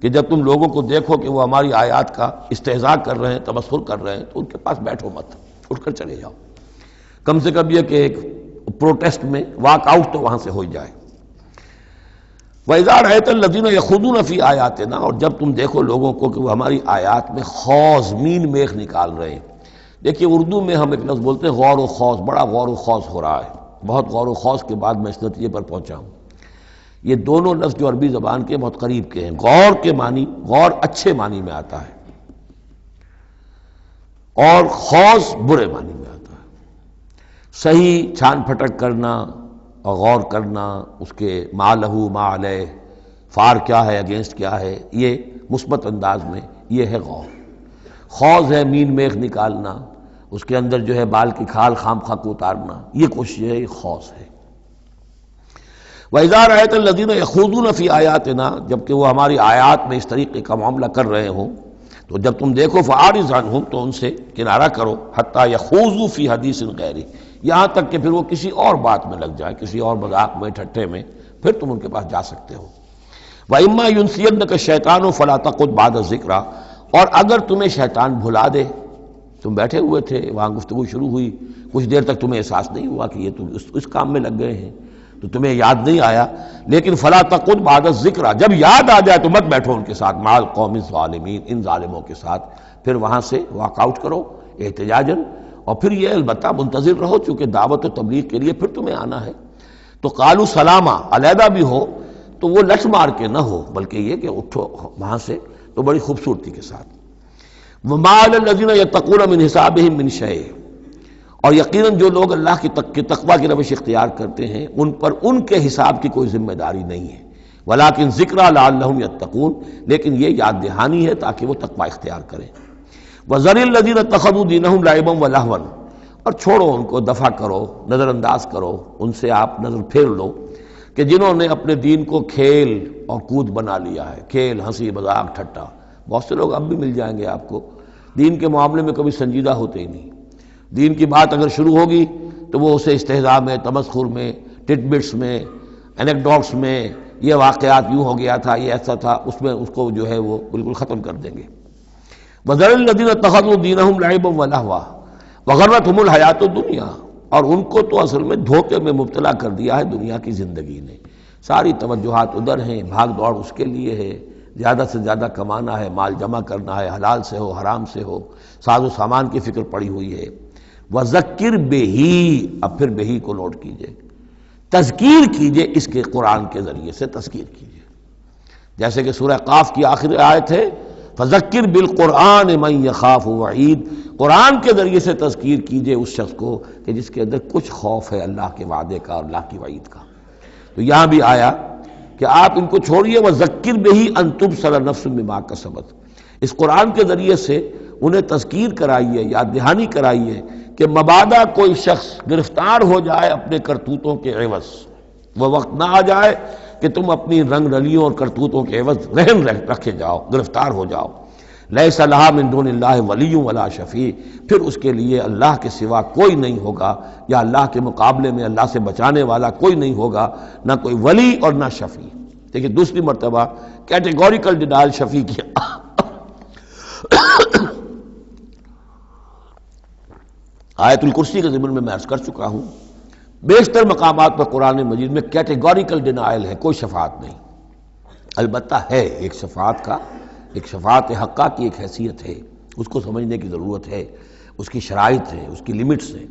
کہ جب تم لوگوں کو دیکھو کہ وہ ہماری آیات کا استہزاء کر رہے ہیں، تمسخر کر رہے ہیں، تو ان کے پاس بیٹھو مت، اٹھ کر چلے جاؤ، کم سے کم یہ کہ ایک پروٹیسٹ میں واک آؤٹ تو وہاں سے ہو جائے۔ وَإِذَا رَأَيْتَ الَّذِينَ يَخُوضُونَ فِي آيَاتِنَا، اور جب تم دیکھو لوگوں کو کہ وہ ہماری آیات میں خوض، مین میخ نکال رہے ہیں۔ دیکھیے اردو میں ہم ایک لفظ بولتے ہیں غور و خوض، بڑا غور و خوض ہو رہا ہے، بہت غور و خوض کے بعد میں اس نتیجے پر پہنچا ہوں۔ یہ دونوں لفظ جو عربی زبان کے بہت قریب کے ہیں، غور کے معنی، غور اچھے معنی میں آتا ہے اور خوض برے معنی میں آتا ہے۔ صحیح چھان پھٹک کرنا اور غور کرنا، اس کے ما لہو ما علیہ، فار کیا ہے، اگینسٹ کیا ہے، یہ مثبت انداز میں یہ ہے غور۔ خوض ہے مین میخ نکالنا، اس کے اندر جو ہے بال کی کھال خام خواہ کو اتارنا، یہ کوشش ہے، یہ خوض ہے۔ وَإِذَا رَأَيْتَ الَّذِينَ يَخُوضُونَ فِي آيَاتِنَا، جبکہ وہ ہماری آیات میں اس طریقے کا معاملہ کر رہے ہوں تو جب تم دیکھو فَأَعْرِضْ عَنْهُمْ، تو ان سے کنارہ کرو، حَتَّى يَخُوضُوا فِي حَدِيثٍ غَيْرِهِ، یہاں تک کہ پھر وہ کسی اور بات میں لگ جائے، کسی اور مذاق میں، ٹھٹھے میں، پھر تم ان کے پاس جا سکتے ہو۔ وَإِمَّا يُنْسِيَنَّكَ الشَّيْطَانُ فَلَا تَقْعُدْ بَعْدَ الذِّكْرَىٰ، اور اگر تمہیں شیطان بھلا دے، تم بیٹھے ہوئے تھے وہاں گفتگو شروع ہوئی، کچھ دیر تک تمہیں احساس نہیں ہوا کہ یہ تم اس کام میں لگ گئے ہیں، تو تمہیں یاد نہیں آیا، لیکن فَلَا تَقْعُدْ بَعْدَ الذِّكْرَىٰ، جب یاد آ جائے تو مت بیٹھو ان کے ساتھ، مع القوم الظالمین، ان ظالموں کے ساتھ، پھر وہاں سے واک آؤٹ کرو احتجاجاً، اور پھر یہ البتہ منتظر رہو، چونکہ دعوت و تبلیغ کے لیے پھر تمہیں آنا ہے، تو قالوا سلاما، علیحدہ بھی ہو تو وہ لٹ مار کے نہ ہو، بلکہ یہ کہ اٹھو وہاں سے تو بڑی خوبصورتی کے ساتھ۔ وما علی الذین یتقون من حسابہم من شیء، اور یقیناً جو لوگ اللہ کی تقوی کی روش اختیار کرتے ہیں ان پر ان کے حساب کی کوئی ذمہ داری نہیں ہے، ولیکن ذکریٰ لعلہم یتقون، لیکن یہ یاد دہانی ہے تاکہ وہ تقوی اختیار کریں۔ وذر الذین اتخذوا دینہم لعبا ولہوا، اور چھوڑو ان کو، دفع کرو، نظر انداز کرو، ان سے آپ نظر پھیر لو کہ جنہوں نے اپنے دین کو کھیل اور کود بنا لیا ہے، کھیل، ہنسی مذاق، ٹھٹا۔ بہت سے لوگ اب بھی مل جائیں گے آپ کو دین کے معاملے میں کبھی سنجیدہ ہوتے ہی نہیں، دین کی بات اگر شروع ہوگی تو وہ اسے استہزاء میں، تمسخر میں، ٹٹ بٹس میں، اینیکڈوٹس میں، یہ واقعات یوں ہو گیا تھا، یہ ایسا تھا، اس میں اس کو جو ہے وہ بالکل ختم کر دیں گے۔ وَذَرِ الَّذِينَ اتَّخَذُوا دِينَهُمْ لَعِبًا وَلَهْوًا وَغَرَّتْهُمُ الْحَيَاةُ الدُّنْيَا، اور ان کو تو اصل میں دھوکے میں مبتلا کر دیا ہے دنیا کی زندگی نے، ساری توجہات ادھر ہیں، بھاگ دوڑ اس کے لیے ہے، زیادہ سے زیادہ کمانا ہے، مال جمع کرنا ہے، حلال سے ہو حرام سے ہو، ساز و سامان کی فکر پڑی ہوئی ہے۔ وَذَكِّرْ بِهِ، اب پھر بہی کو نوٹ کیجئے، تذکیر کیجئے، اس کے قرآن کے ذریعے سے تذکیر کیجئے، جیسے کہ سورہ قاف کی آخری آیت ہے فذکر بالقرآن من یخاف وعید، قرآن کے ذریعے سے تذکیر کیجئے اس شخص کو کہ جس کے اندر کچھ خوف ہے اللہ کے وعدے کا اور اللہ کی وعید کا۔ تو یہاں بھی آیا کہ آپ ان کو چھوڑیے، وذکر بہ ان تبصر نفس بما کسبت، اس قرآن کے ذریعے سے انہیں تذکیر کرائیے، یاد دہانی کرائیے کہ مبادا کوئی شخص گرفتار ہو جائے اپنے کرتوتوں کے عوض، وہ وقت نہ آ جائے کہ تم اپنی رنگ رلیوں اور کرتوتوں کے عوض رہن رکھے جاؤ، گرفتار ہو جاؤ۔ لیس لہا من دون اللہ ولی ولا شفیع، پھر اس کے لیے اللہ کے سوا کوئی نہیں ہوگا، یا اللہ کے مقابلے میں اللہ سے بچانے والا کوئی نہیں ہوگا، نہ کوئی ولی اور نہ شفیع۔ دیکھیں دوسری مرتبہ کیٹیگوریکل ڈینائل شفیع کی آیت الکرسی کے ضمن میں عرض کر چکا ہوں، بیشتر مقامات پر قرآن مجید میں کیٹیگوریکل ڈینائل ہے، کوئی شفاعت نہیں۔ البتہ ہے ایک شفاعت کا، ایک شفاعت حقہ کی ایک حیثیت ہے، اس کو سمجھنے کی ضرورت ہے، اس کی شرائط ہے، اس کی لیمٹس ہیں۔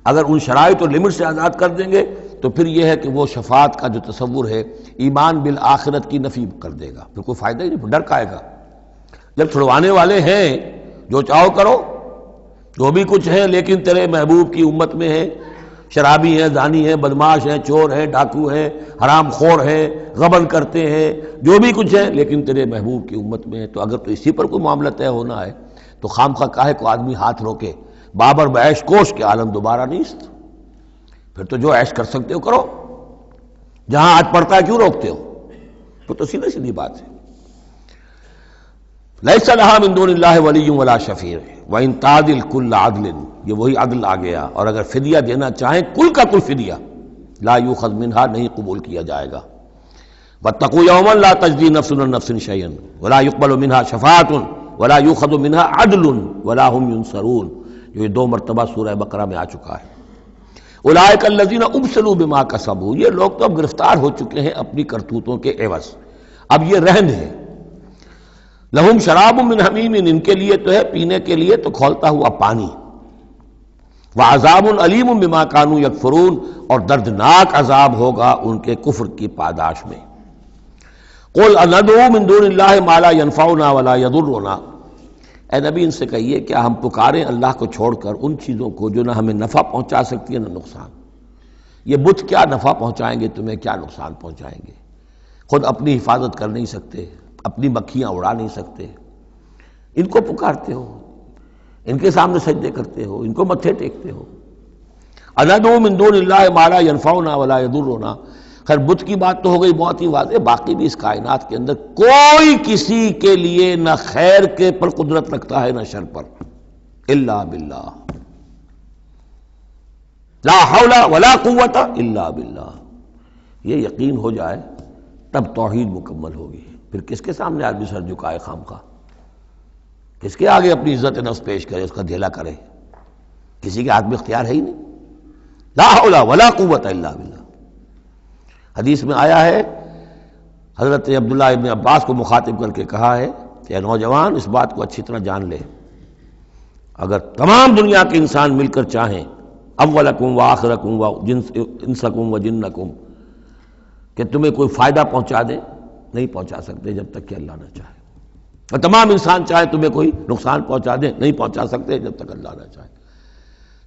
اگر ان شرائط اور لیمٹ سے آزاد کر دیں گے تو پھر یہ ہے کہ وہ شفاعت کا جو تصور ہے ایمان بالآخرت کی نفی کر دے گا، پھر کوئی فائدہ ہی نہیں، ڈر کا آئے گا۔ جب چھڑوانے والے ہیں جو چاہو کرو، جو بھی کچھ ہے، لیکن تیرے محبوب کی امت میں ہے، شرابی ہیں، زانی ہیں، بدماش ہیں، چور ہیں، ڈاکو ہیں، حرام خور ہیں، غبن کرتے ہیں، جو بھی کچھ ہے، لیکن تیرے محبوب کی امت میں ہے، تو اگر تو اسی پر کوئی معاملہ طے ہونا ہے تو خام خواہ کاہے کو آدمی ہاتھ روکے، بابر بعیش کوش کے عالم دوبارہ نیست، پھر تو جو عیش کر سکتے ہو کرو، جہاں آج پڑتا ہے کیوں روکتے ہو؟ تو سیدھی سیدھی بات ہے۔ لیس لہا من دون اللہ ولی ولا شفیع وان تعدل کل عدل، یہ وہی عدل آ گیا، اور اگر فدیہ دینا چاہیں کل کا کل فدیہ، لا یؤخذ منہا، نہیں قبول کیا جائے گا۔ واتقوا یوما لا تجزی نفس عن نفس شیئا ولا يقبل منها شفاعۃ ولا یؤخذ منها عدل ولا هم ينصرون، جو یہ 2 مرتبہ سورہ بقرہ میں آ چکا ہے۔ اولئک الذین ابسلوا بما کسبوا، یہ لوگ تو اب گرفتار ہو چکے ہیں اپنی کرتوتوں کے عوض، اب یہ رہن ہے۔ لہم شراب من حمیم، ان کے لیے تو ہے پینے کے لیے تو کھولتا ہوا پانی، وعذاب علیم بما کانوا یکفرون، اور دردناک عذاب ہوگا ان کے کفر کی پاداش میں۔ قل اندعو من دون اللہ ما لا ينفعنا ولا يضرنا، اے نبی ان سے کہیے کیا ہم پکاریں اللہ کو چھوڑ کر ان چیزوں کو جو نہ ہمیں نفع پہنچا سکتی ہے نہ نقصان؟ یہ بت کیا نفع پہنچائیں گے تمہیں، کیا نقصان پہنچائیں گے؟ خود اپنی حفاظت کر نہیں سکتے، اپنی مکھیاں اڑا نہیں سکتے، ان کو پکارتے ہو، ان کے سامنے سجدے کرتے ہو، ان کو متھے ٹیکتے ہو۔ اندعو من دون اللہ ما لا ينفعنا ولا يضرنا، خیر بت کی بات تو ہو گئی بہت ہی واضح، باقی بھی اس کائنات کے اندر کوئی کسی کے لیے نہ خیر کے پر قدرت رکھتا ہے نہ شر پر، الا باللہ، لا حول ولا قوت الا باللہ۔ یہ یقین ہو جائے تب توحید مکمل ہوگی، پھر کس کے سامنے آدمی سر جھکائے خام خواہ، کس کے آگے اپنی عزت نفس پیش کرے، اس کا دھیلا کرے؟ کسی کے ہاتھ میں اختیار ہے ہی نہیں، لا حول ولا قوت الا باللہ۔ حدیث میں آیا ہے، حضرت عبداللہ ابن عباس کو مخاطب کر کے کہا ہے کہ نوجوان اس بات کو اچھی طرح جان لے اگر تمام دنیا کے انسان مل کر چاہیں اولکم و آخرکم و انسکم و جنکم کہ تمہیں کوئی فائدہ پہنچا دیں، نہیں پہنچا سکتے جب تک کہ اللہ نہ چاہے، اور تمام انسان چاہے تمہیں کوئی نقصان پہنچا دیں، نہیں پہنچا سکتے جب تک اللہ نہ چاہے۔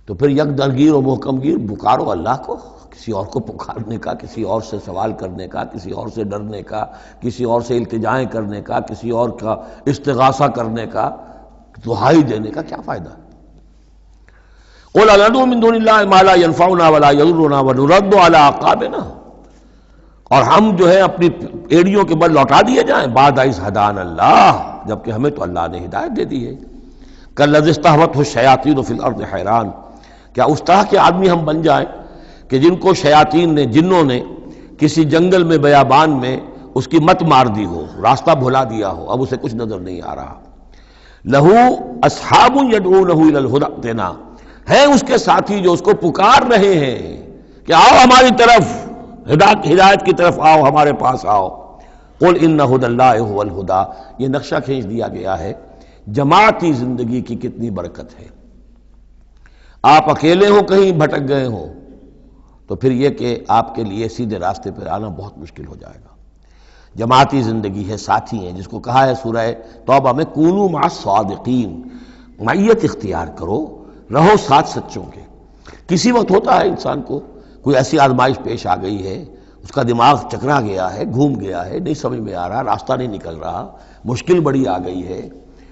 تو پھر یک درگیر و محکم گیر پکارو اللہ کو، کسی اور کو پکارنے کا، کسی اور سے سوال کرنے کا، کسی اور سے ڈرنے کا، کسی اور سے التجائیں کرنے کا، کسی اور کا استغاثہ کرنے کا، دہائی دینے کا کیا فائدہ ہے؟ قُلْ أَنَدْعُو مِن دُونِ اللَّهِ مَا لَا يَنفَعُنَا وَلَا يَضُرُّنَا وَنُرَدُّ عَلَىٰ أَعْقَابِنَا، اور ہم جو ہے اپنی ایڑیوں کے بل لوٹا دیے جائیں بعد اذ ہدانا اللہ، جبکہ ہمیں تو اللہ نے ہدایت دے دی ہے۔ کالذی استہوتہ الشیاطین فی الارض حیران، کیا اس طرح کے آدمی ہم بن جائیں کہ جن کو شیاطین نے، جنوں نے کسی جنگل میں بیابان میں اس کی مت مار دی ہو، راستہ بھلا دیا ہو، اب اسے کچھ نظر نہیں آ رہا۔ لہو اصحاب یدعونہ الی الہدی ائتنا، ہیں اس کے ساتھی جو اس کو پکار رہے ہیں کہ آؤ ہماری طرف، ہدایت کی طرف آؤ، ہمارے پاس آؤ۔ قل ان ھدی اللہ ھو الھدی، یہ نقشہ کھینچ دیا گیا ہے جماعتی زندگی کی کتنی برکت ہے۔ آپ اکیلے ہوں، کہیں بھٹک گئے ہوں، تو پھر یہ کہ آپ کے لیے سیدھے راستے پر آنا بہت مشکل ہو جائے گا۔ جماعتی زندگی ہے، ساتھی ہیں، جس کو کہا ہے سورہ توبہ میں کونوا مع الصادقین، معیت اختیار کرو، رہو ساتھ سچوں کے۔ کسی وقت ہوتا ہے انسان کو کوئی ایسی آزمائش پیش آ گئی ہے، اس کا دماغ چکرا گیا ہے، گھوم گیا ہے، نہیں سمجھ میں آ رہا، راستہ نہیں نکل رہا، مشکل بڑی آ گئی ہے،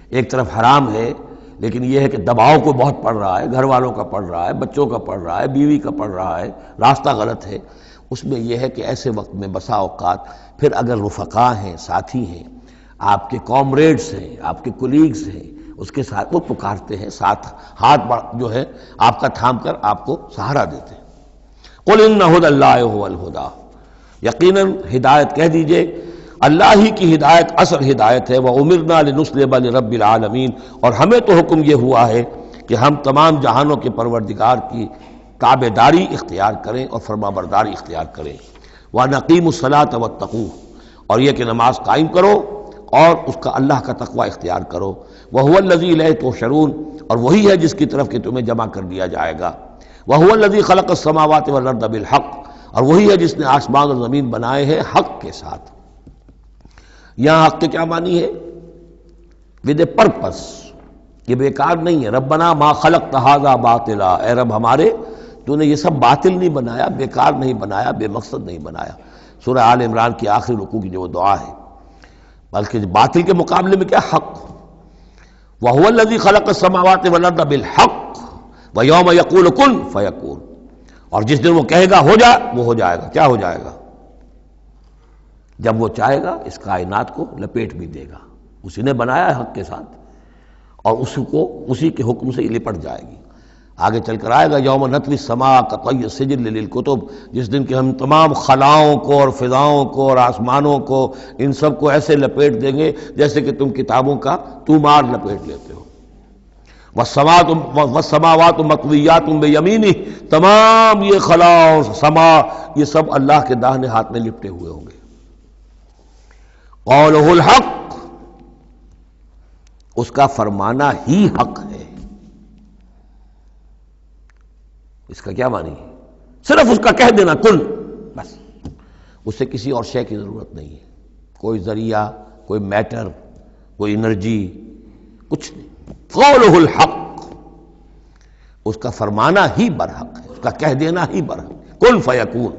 ایک طرف حرام ہے لیکن یہ ہے کہ دباؤ کو بہت پڑ رہا ہے، گھر والوں کا پڑ رہا ہے، بچوں کا پڑ رہا ہے، بیوی کا پڑ رہا ہے، راستہ غلط ہے۔ اس میں یہ ہے کہ ایسے وقت میں بسا اوقات پھر اگر رفقا ہیں، ساتھی ہیں، آپ کے کامریڈز ہیں، آپ کے کولیگز ہیں، اس کے ساتھ وہ پکارتے ہیں، ساتھ ہاتھ جو ہے آپ کا تھام کر آپ کو سہارا دیتے ہیں۔ قل ان ھدی اللہ ھو الھدی، یقیناً ہدایت کہہ دیجئے اللہ ہی کی ہدایت اصل ہدایت ہے۔ وَأُمِرْنَا لِنُسْلِمَ لِرَبِّ الْعَالَمِينَ، اور ہمیں تو حکم یہ ہوا ہے کہ ہم تمام جہانوں کے پروردگار کی تابع داری اختیار کریں اور فرما برداری اختیار کریں۔ وَنَقِيمُ الصَّلَاةَ وَاتَّقُوهُ، اور یہ کہ نماز قائم کرو اور اس کا اللہ کا تقوی اختیار کرو۔ وَهُوَ الَّذِي إِلَيْهِ تُحْشَرُونَ، اور وہی ہے جس کی طرف کہ تمہیں جمع کر دیا جائے گا۔ وَهُوَ الَّذِي خَلَقَ السَّمَاوَاتِ وَالْأَرْضَ بِالْحَقِّ، اور وہی ہے جس نے آسمان اور زمین بنائے ہیں حق کے ساتھ۔ یہاں حق کے کیا معنی ہے؟ ود اے پرپس، یہ بیکار نہیں ہے۔ ربنا ما خلقت ھذا باطلا، اے رب ہمارے تو نے یہ سب باطل نہیں بنایا، بیکار نہیں بنایا، بے مقصد نہیں بنایا۔ سورہ آل عمران کی آخری رکوع کی جو دعا ہے، بلکہ باطل کے مقابلے میں کیا؟ حق۔ وَهُوَ الَّذِي خَلَقَ السَّمَاوَاتِ وَالْأَرْضَ بِالْحَقِّ وَيَوْمَ يَقُولُ كُن فَيَكُونُ، اور جس دن وہ کہے گا ہو جا، وہ ہو جائے گا۔ کیا ہو جائے گا؟ جب وہ چاہے گا اس کائنات کو لپیٹ بھی دے گا، اسی نے بنایا ہے حق کے ساتھ، اور اسی کے حکم سے یہ لپٹ جائے گی۔ آگے چل کر آئے گا یوم نطوی السماء کطی السجل للکتب، جس دن کہ ہم تمام خلاؤں کو اور فضاؤں کو اور آسمانوں کو، ان سب کو ایسے لپیٹ دیں گے جیسے کہ تم کتابوں کا تومار لپیٹ لیتے ہو۔ والسماوات مطویات بیمینہ، تمام یہ خلا اور سما یہ سب اللہ کے داہنے ہاتھ میں لپٹے ہوئے ہوں گے۔ قولہ الحق، اس کا فرمانا ہی حق ہے۔ اس کا کیا معنی ہے؟ صرف اس کا کہہ دینا کن، بس، اس سے کسی اور شے کی ضرورت نہیں ہے، کوئی ذریعہ، کوئی میٹر، کوئی انرجی، کچھ نہیں۔ قولہ الحق، اس کا فرمانا ہی برحق ہے، اس کا کہہ دینا ہی برحق ہے۔ کن فیکون،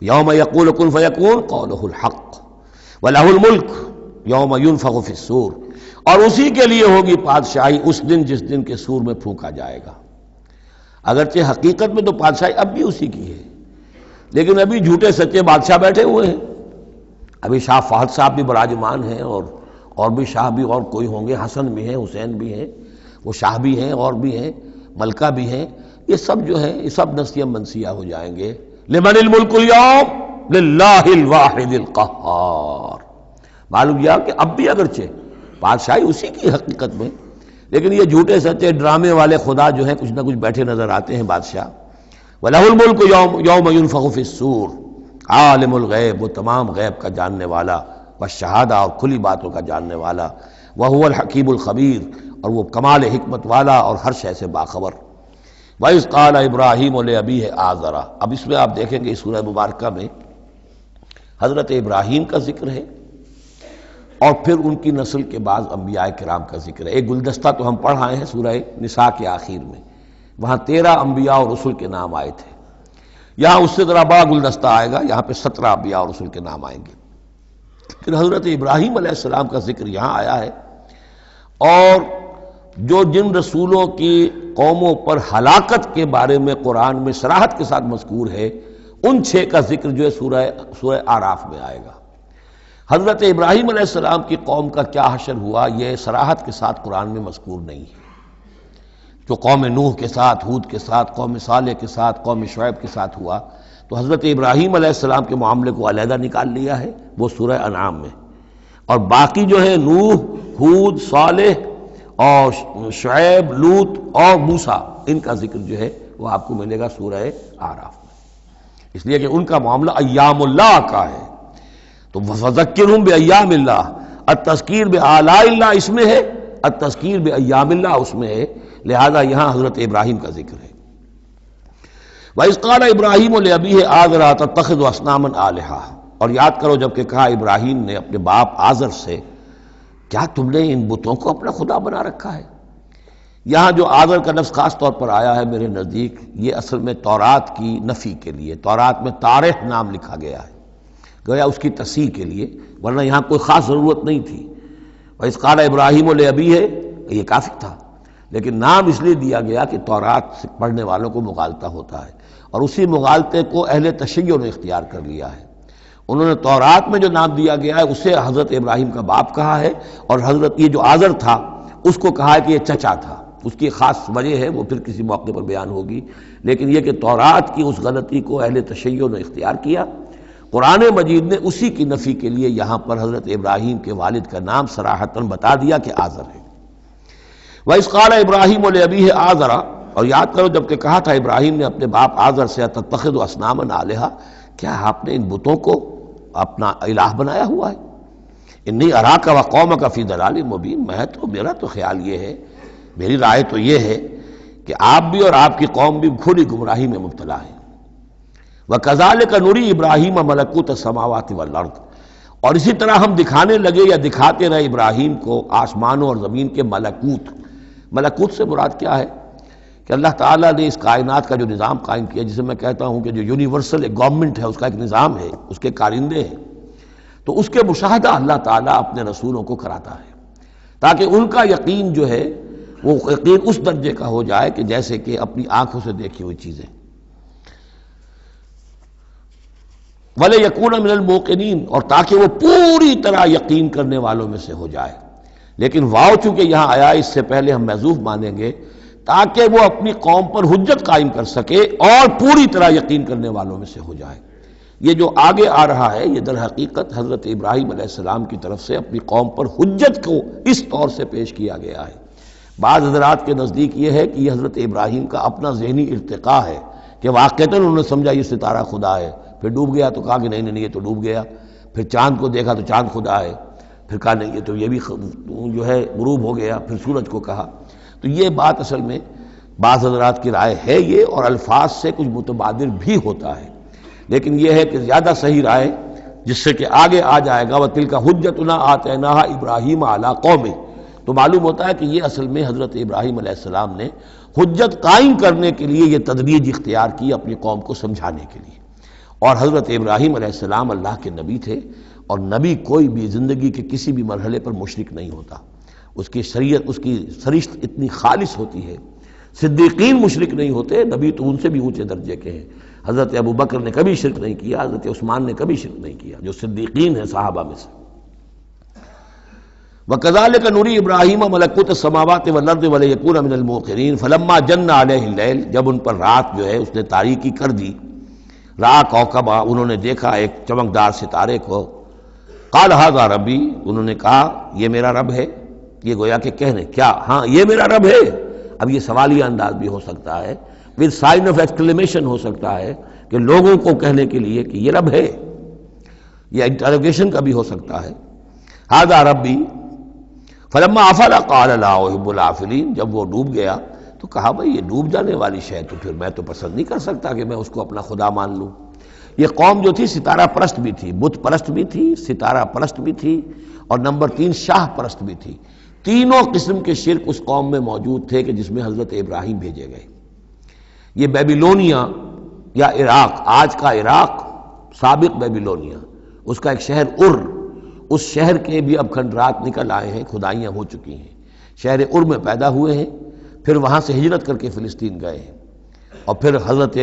یوم یقول کن فیکون قولہ الحق، وَلَهُ الْمُلْكُ يَوْمَ يُنفَخُ فِي الصُّورِ، اور اسی کے لیے ہوگی بادشاہی اس دن جس دن کے سور میں پھونکا جائے گا۔ اگرچہ حقیقت میں تو بادشاہی اب بھی اسی کی ہے، لیکن ابھی جھوٹے سچے بادشاہ بیٹھے ہوئے ہیں۔ ابھی شاہ فہد صاحب بھی براجمان ہیں، اور بھی شاہ بھی اور کوئی ہوں گے، حسن بھی ہیں، حسین بھی ہیں، وہ شاہ بھی ہیں اور بھی ہیں، ملکہ بھی ہیں۔ یہ سب جو ہیں یہ سب نسیہ منسیہ ہو جائیں گے۔ لمن الملک اليوم للہ الواحد القہار، معلوم یہ کہ اب بھی اگرچہ بادشاہی اسی کی حقیقت میں، لیکن یہ جھوٹے سچے ڈرامے والے خدا جو ہیں کچھ نہ کچھ بیٹھے نظر آتے ہیں بادشاہ۔ وَلَهُ الْمُلْكُ يَوْمَ يُنفَخُ فِي الصُّورِ، عالم الغیب، وہ تمام غیب کا جاننے والا، والشہادہ، اور کھلی باتوں کا جاننے والا، وَهُوَ الْحَكِيمُ الْخَبِيرُ، اور وہ کمال حکمت والا اور ہر شے سے باخبر۔ وَإِذْ قَالَ إِبْرَاهِيمُ لِأَبِيهِ آزَرَ، اب اس میں آپ دیکھیں کہ اس سورہ مبارکہ میں حضرت ابراہیم کا ذکر ہے اور پھر ان کی نسل کے بعض انبیاء کرام کا ذکر ہے۔ ایک گلدستہ تو ہم پڑھ آئے ہیں سورہ نساء کے آخر میں، وہاں 13 انبیاء اور رسل کے نام آئے تھے۔ یہاں اس سے ذرا بڑا گلدستہ آئے گا، یہاں پہ 17 انبیاء اور رسل کے نام آئیں گے، پھر حضرت ابراہیم علیہ السلام کا ذکر یہاں آیا ہے، اور جو جن رسولوں کی قوموں پر ہلاکت کے بارے میں قرآن میں صراحت کے ساتھ مذکور ہے، ان 6 کا ذکر جو ہے سورہ اعراف میں آئے گا۔ حضرت ابراہیم علیہ السلام کی قوم کا کیا حشر ہوا یہ صراحت کے ساتھ قرآن میں مذکور نہیں ہے، جو قوم نوح کے ساتھ، ہود کے ساتھ، قوم صالح کے ساتھ، قوم شعیب کے ساتھ ہوا، تو حضرت ابراہیم علیہ السلام کے معاملے کو علیحدہ نکال لیا ہے وہ سورہ انعام میں، اور باقی جو ہے نوح، ہود، صالح اور شعیب، لوط اور موسیٰ، ان کا ذکر جو ہے وہ آپ کو ملے گا سورہ اعراف میں، اس لیے کہ ان کا معاملہ ایام اللہ کا ہے۔ تو فذکرہم بایام اللہ، التذکیر بآلاء اللہ اس میں ہے، التذکیر بایام اللہ اس میں ہے، لہذا یہاں حضرت ابراہیم کا ذکر ہے۔ وَإِذْ قَالَ إِبْرَاهِيمُ لِأَبِيهِ آزَرَ أَتَتَّخِذُ أَصْنَامًا آلِهَةً، اور یاد کرو جب کہ کہا ابراہیم نے اپنے باپ آزر سے، کیا تم نے ان بتوں کو اپنا خدا بنا رکھا ہے؟ یہاں جو آزر کا لفظ خاص طور پر آیا ہے میرے نزدیک، یہ اصل میں تورات کی نفی کے لیے، تورات میں تارح نام لکھا گیا ہے، گویا اس کی تصحیح کے لیے، ورنہ یہاں کوئی خاص ضرورت نہیں تھی۔ وَإِذْ قَالَ إِبْرَاهِيمُ لِأَبِيهِ، یہ کافی تھا، لیکن نام اس لیے دیا گیا کہ تورات پڑھنے والوں کو مغالطہ ہوتا ہے، اور اسی مغالطے کو اہل تشیع نے اختیار کر لیا ہے۔ انہوں نے تورات میں جو نام دیا گیا ہے اسے حضرت ابراہیم کا باپ کہا ہے، اور حضرت یہ جو آزر تھا اس کو کہا ہے کہ یہ چچا تھا، اس کی خاص وجہ ہے وہ پھر کسی موقع پر بیان ہوگی، لیکن یہ کہ تورات کی اس غلطی کو اہل تشیع نے اختیار کیا، قرآن مجید نے اسی کی نفی کے لیے یہاں پر حضرت ابراہیم کے والد کا نام صراحتاً بتا دیا کہ آزر ہے۔ وَإِذْ قَالَ إِبْرَاهِيمُ لِأَبِيهِ آزَرَ، اور یاد کرو جب کہ کہا تھا ابراہیم نے اپنے باپ آزر سے أَتَتَّخِذُ أَصْنَامًا آلِهَةً، کیا آپ نے ان بتوں کو اپنا الہ بنایا ہوا ہے؟ انی اراک و قومک فی ضلال مبین، میرا تو خیال یہ ہے، میری رائے تو یہ ہے کہ آپ بھی اور آپ کی قوم بھی کھلی گمراہی میں مبتلا ہے۔ وَكَذَلِكَ نُرِي إِبْرَاهِيمَ مَلَكُوتَ السَّمَاوَاتِ وَالْأَرْضِ، اور اسی طرح ہم دکھانے لگے یا دکھاتے رہے ابراہیم کو آسمانوں اور زمین کے ملکوت۔ ملکوت سے مراد کیا ہے کہ اللہ تعالیٰ نے اس کائنات کا جو نظام قائم کیا، جسے میں کہتا ہوں کہ جو یونیورسل ایک گورنمنٹ ہے، اس کا ایک نظام ہے، اس کے کارندے ہیں، تو اس کے مشاہدہ اللہ تعالیٰ اپنے رسولوں کو کراتا ہے تاکہ ان کا یقین جو ہے وہ یقین اس درجے کا ہو جائے کہ جیسے کہ اپنی آنکھوں سے دیکھی ہوئی چیزیں۔ وَلِيَكُونَ مِنَ الْمُوقِنِينَ، اور تاکہ وہ پوری طرح یقین کرنے والوں میں سے ہو جائے، لیکن واو چونکہ یہاں آیا اس سے پہلے ہم محذوف مانیں گے تاکہ وہ اپنی قوم پر حجت قائم کر سکے اور پوری طرح یقین کرنے والوں میں سے ہو جائے۔ یہ جو آگے آ رہا ہے یہ در حقیقت حضرت ابراہیم علیہ السلام کی طرف سے اپنی قوم پر حجت کو اس طور سے پیش کیا گیا ہے۔ بعض حضرات کے نزدیک یہ ہے کہ یہ حضرت ابراہیم کا اپنا ذہنی ارتقاء ہے کہ واقعتاً انہوں نے سمجھا یہ ستارہ خدا ہے، پھر ڈوب گیا تو کہا کہ نہیں یہ تو ڈوب گیا، پھر چاند کو دیکھا تو چاند خدا ہے، پھر کہا نہیں یہ تو یہ بھی جو ہے غروب ہو گیا، پھر سورج کو کہا۔ تو یہ بات اصل میں بعض حضرات کی رائے ہے یہ، اور الفاظ سے کچھ متبادر بھی ہوتا ہے، لیکن یہ ہے کہ زیادہ صحیح رائے جس سے کہ آگے آ جائے گا وَتِلْكَ حُجَّتُنَا آتَيْنَاهَا إِبْرَاهِيمَ عَلَىٰ قَوْمِهِ، تو معلوم ہوتا ہے کہ یہ اصل میں حضرت ابراہیم علیہ السلام نے حجت قائم کرنے کے لیے یہ تدریج اختیار کی اپنی قوم کو سمجھانے کے لیے، اور حضرت ابراہیم علیہ السلام اللہ کے نبی تھے، اور نبی کوئی بھی زندگی کے کسی بھی مرحلے پر مشرک نہیں ہوتا، اس کی شریعت، اس کی سرشت اتنی خالص ہوتی ہے۔ صدیقین مشرک نہیں ہوتے، نبی تو ان سے بھی اونچے درجے کے ہیں، حضرت ابو بکر نے کبھی شرک نہیں کیا، حضرت عثمان نے کبھی شرک نہیں کیا، جو صدیقین ہیں صحابہ میں سے۔ وَكَذَلِكَ نُرِي إِبْرَاهِيمَ مَلَكُوتَ السَّمَاوَاتِ وَالْأَرْضِ وَلِيَكُونَ مِنَ الْمُوقِنِينَ فَلَمَّا جَنَّ عَلَيْهِ اللَّيْلُ، جب ان پر رات جو ہے اس نے تاریکی کر دی، رَأَىٰ كَوْكَبًا، انہوں نے دیکھا ایک چمکدار ستارے کو، قَالَ هَٰذَا رَبِّي، انہوں نے کہا یہ میرا رب ہے، یہ گویا کہ کہنے کیا ہاں یہ میرا رب ہے، اب یہ سوالیہ انداز بھی ہو سکتا ہے، with sign of exclamation ہو سکتا ہے کہ لوگوں کو کہنے کے لیے کہ یہ رب ہے، یہ انٹروگیشن کا بھی ہو سکتا ہے۔ هَٰذَا رَبِّي، فلما افل قال لا احب الافلین، جب وہ ڈوب گیا تو کہا بھئی یہ ڈوب جانے والی شے تو پھر میں تو پسند نہیں کر سکتا کہ میں اس کو اپنا خدا مان لوں۔ یہ قوم جو تھی ستارہ پرست بھی تھی، بت پرست بھی تھی، ستارہ پرست بھی تھی، اور نمبر 3 شاہ پرست بھی تھی۔ تینوں قسم کے شرک اس قوم میں موجود تھے کہ جس میں حضرت ابراہیم بھیجے گئے۔ یہ بیبیلونیا یا عراق، آج کا عراق، سابق بیبیلونیا، اس کا ایک شہر اس شہر کے بھی اب کھنڈرات نکل آئے ہیں، کھدائیاں ہو چکی ہیں۔ شہر میں پیدا ہوئے ہیں، پھر وہاں سے ہجرت کر کے فلسطین گئے ہیں، اور پھر حضرت